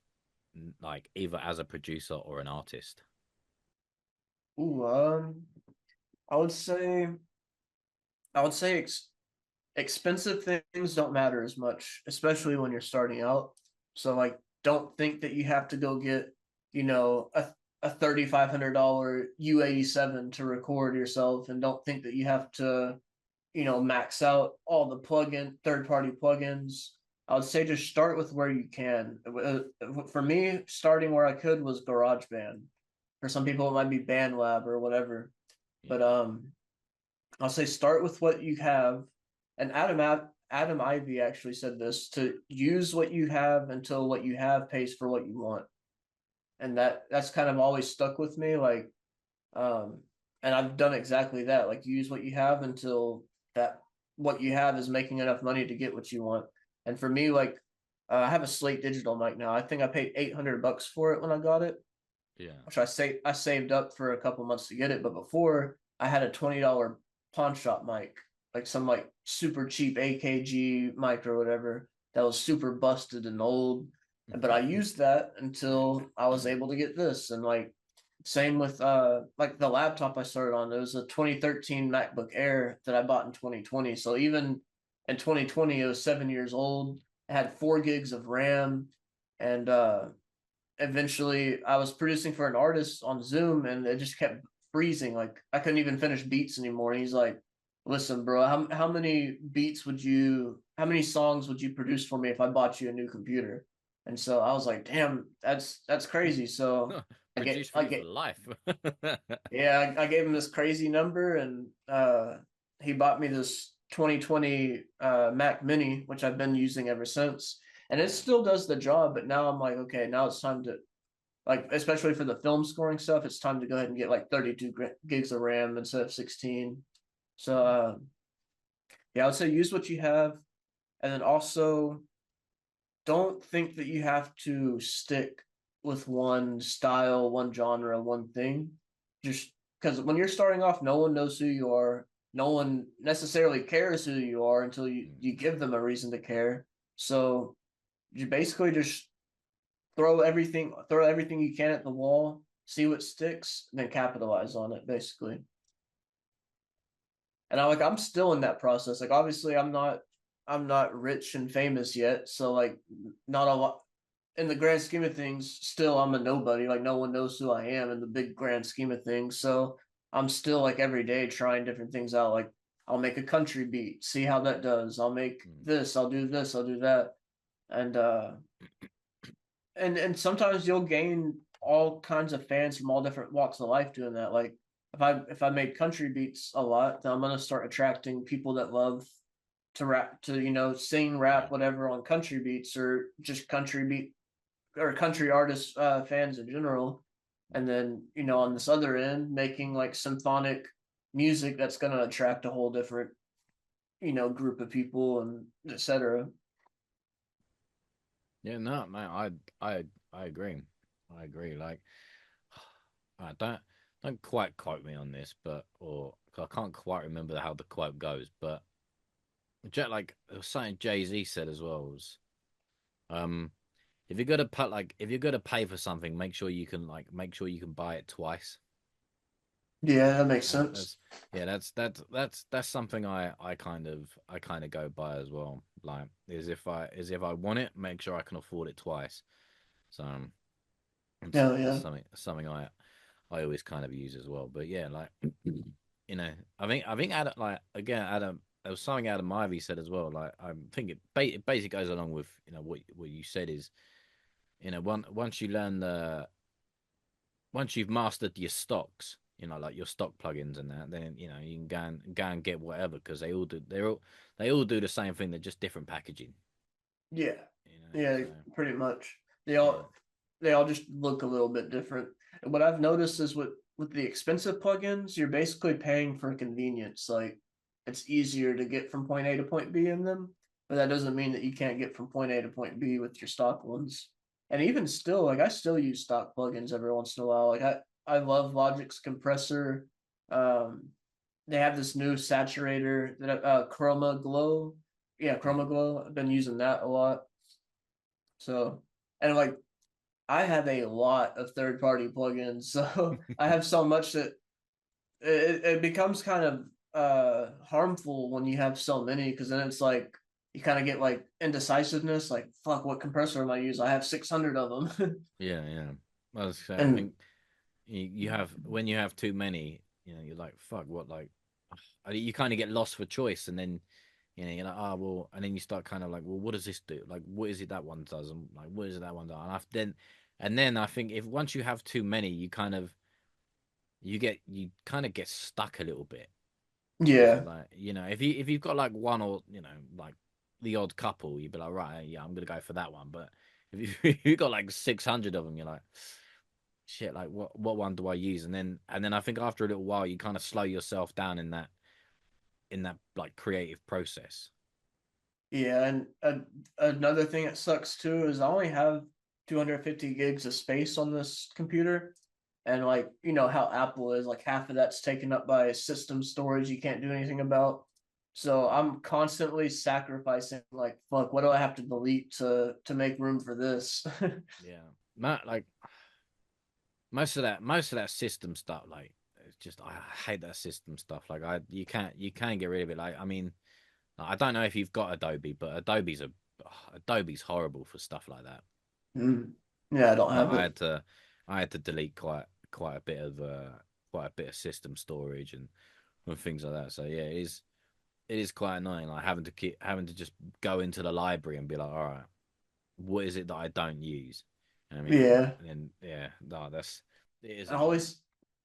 like either as a producer or an artist? Ooh, I would say I would say expensive things don't matter as much, especially when you're starting out. So like, don't think that you have to go get, a $3,500 U87 to record yourself, and don't think that you have to max out all the third party plugins. I would say just start with where you can. For me, starting where I could was GarageBand. For some people, it might be BandLab or whatever. But Yeah. I'll say start with what you have. And Adam Ivy actually said this, to use what you have until what you have pays for what you want. And that's kind of always stuck with me. Like, um, and I've done exactly that. Like, use what you have until that what you have is making enough money to get what you want. And for me, like, I have a Slate Digital mic now. I think I paid $800 for it when I got it, Yeah. which I saved up for a couple months to get it. But before, I had a $20 pawn shop mic, like some like super cheap AKG mic or whatever that was super busted and old. But I used that until I was able to get this. And like same with like the laptop I started on. It was a 2013 MacBook Air that I bought in 2020. So even in 2020, it was 7 years old. It had 4 gigs of RAM, and eventually I was producing for an artist on Zoom, and it just kept freezing. Like I couldn't even finish beats anymore. And he's like, "Listen, bro, how many songs would you produce for me if I bought you a new computer?" And so I was like, "Damn, that's crazy." So Produce for I you for get life. yeah, I gave him this crazy number, and he bought me this 2020 Mac Mini, which I've been using ever since. And it Yeah. still does the job, but now I'm like, okay, now it's time to, like, especially for the film scoring stuff, it's time to go ahead and get like 32 gigs of RAM instead of 16. So Mm. yeah, I would say use what you have, and then also don't think that you have to stick with one style, one genre, one thing. Just because when you're starting off, no one knows who you are. No one necessarily cares who you are until Mm. you give them a reason to care. So you basically just throw everything you can at the wall, see what sticks, and then capitalize on it, basically. And I'm still in that process. Like obviously I'm not rich and famous yet, so like not a lot in the grand scheme of things. Still I'm a nobody. Like no one knows who I am in the big grand scheme of things. So I'm still like every day trying different things out. Like I'll make a country beat, see how that does. I'll make Mm. this, I'll do this, I'll do that. And and sometimes you'll gain all kinds of fans from all different walks of life doing that. Like if I made country beats a lot, then I'm gonna start attracting people that love to rap, to sing, rap, Yeah. whatever, on country beats, or just country beat or country artist fans in general. And then on this other end, making like symphonic music that's gonna attract a whole different group of people, and etc. Yeah, no, man, I agree. I agree. Like, I don't quite quote me on this, but or 'cause I can't quite remember how the quote goes, but like it was something Jay-Z said as well was, um, if you're gonna put like if you're gonna pay for something, make sure you can buy it twice. Yeah, that makes That, sense. that's yeah, that's something I kind of go by as well. Like, is if I want it, make sure I can afford it twice. So Yeah, that's yeah. something I always kind of use as well. But yeah, like I think Adam, like again, Adam, there was something Adam Ivy said as well. Like I think it basically goes along with what you said is once you learn the once you've mastered your stocks, like your stock plugins and that, then you can go and get whatever because they all do the same thing. They're just different packaging. Yeah, You know, yeah, so pretty much. They yeah, all they all just look a little bit different. And what I've noticed is with the expensive plugins, you're basically paying for convenience. Like it's easier to get from point A to point B in them, but that doesn't mean that you can't get from point A to point B with your stock ones. And even still, like I still use stock plugins every once in a while. Like I love Logic's compressor. Um, they have this new saturator that Chroma Glow. Yeah, mm. Chroma Glow. I've been using that a lot. So, and like I have a lot of third party plugins. So I have so much that it becomes kind of harmful when you have so many, because then it's like you kind of get like indecisiveness, like fuck, what compressor am I use? I have 600 of them. Yeah, yeah. I And think you have when you have too many, you're like, fuck, what like you kind of get lost for choice, and then you're like, oh well, and then you start kind of like, well, what does this do? Like, what is it that one does? And like, what is it that one does? And then I think if once you have too many, you kind of get stuck a little bit because you're Yeah. like, if you've got like one or like the odd couple, you'd be like, right, yeah, I'm gonna go for that one. But if you got like 600 of them, you're like, shit, like what one do I use? And then I think after a little while, you kind of slow yourself down in that like creative process. Yeah, and another thing that sucks too is I only have 250 gigs of space on this computer. And like, you know how Apple is, like half of that's taken up by system storage you can't do anything about. So I'm constantly sacrificing like, fuck, what do I have to delete to make room for this? Yeah, like most of that system stuff, like it's just I hate that system stuff. Like you can get rid of it. Like I mean, I don't know if you've got Adobe, but Adobe's horrible for stuff like that. Mm. Yeah, I don't Like have it. I had to delete quite a bit of system storage and things like that. So yeah, it is quite annoying. Like having to just go into the library and be like, all right, what is it that I don't use? I mean, Yeah. and then yeah, no, it is I annoying.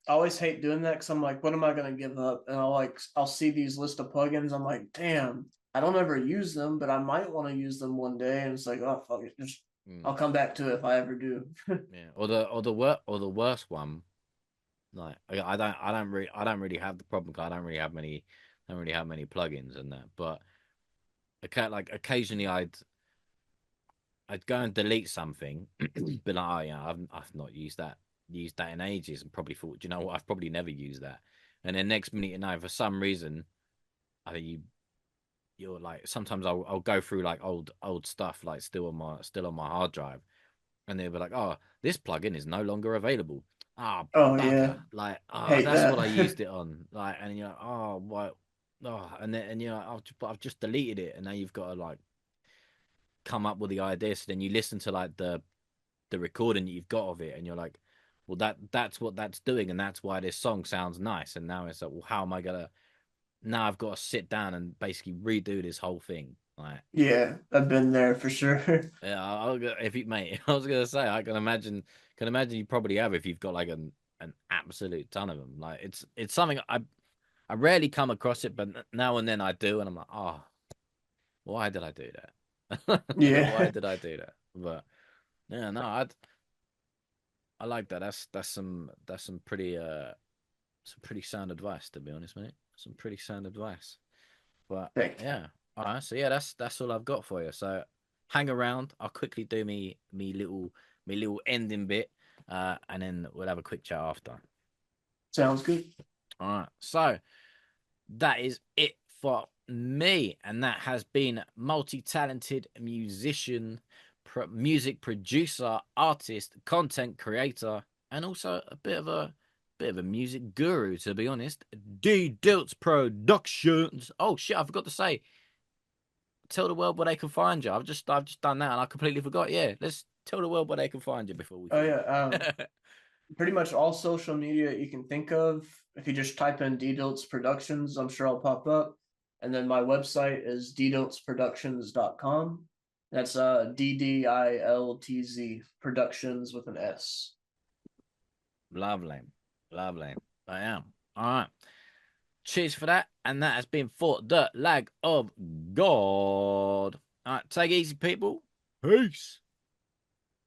always hate doing that because I'm like, what am I gonna give up? And I'll see these list of plugins. I'm like, damn, I don't ever use them, but I might want to use them one day. And it's like, oh fuck it, just Mm, I'll come back to it if I ever do. yeah, or the worst one. Like I don't really have the problem 'cause I don't really have many plugins and that. But like occasionally I'd go and delete something, be like, oh yeah, I've not used that in ages, and probably thought, you know what, I've probably never used that. And then next minute, for some reason, I think you're like sometimes I'll go through like old stuff like still on my hard drive, and they'll be like, oh, this plugin is no longer available. Ah, Oh bugger! yeah, Like, hate that's what that. I used it on. Like, and you're like, oh, what? Oh, and you're like, I've just deleted it, and now you've got to like come up with the idea. So then you listen to like the recording that you've got of it, and you're like, well, that's what that's doing, and that's why this song sounds nice. And now it's like, well, how am I gonna? Now I've got to sit down and basically redo this whole thing. Like, Yeah, I've been there for sure. yeah, if you mate, I was gonna say, I can imagine you probably have if you've got like an absolute ton of them. Like, it's something I rarely come across it, but now and then I do, and I'm like, oh, why did I do that? Why Yeah, did I do that? But yeah, no, I like that. That's some pretty sound advice, to be honest, mate. Some pretty sound advice. But thank you. yeah, all right. So yeah, that's all I've got for you. So hang around. I'll quickly do me little ending bit, and then we'll have a quick chat after. Sounds good. All right. So that is it for me, and that has been multi-talented musician, music producer, artist, content creator, and also a bit of a music guru, to be honest. DDiltz Productions. Oh shit, I forgot to say. Tell the world where they can find you. I've just done that, and I completely forgot. Yeah, let's tell the world where they can find you before we Oh forget. yeah, pretty much all social media you can think of. If you just type in DDiltz Productions, I'm sure I'll pop up. And then my website is ddiltzproductions.com. That's DDILTZ Productions with an S. Lovely, lovely. I am. All right. Cheers for that, and that has been for the lag of God. All right, take it easy, people. Peace.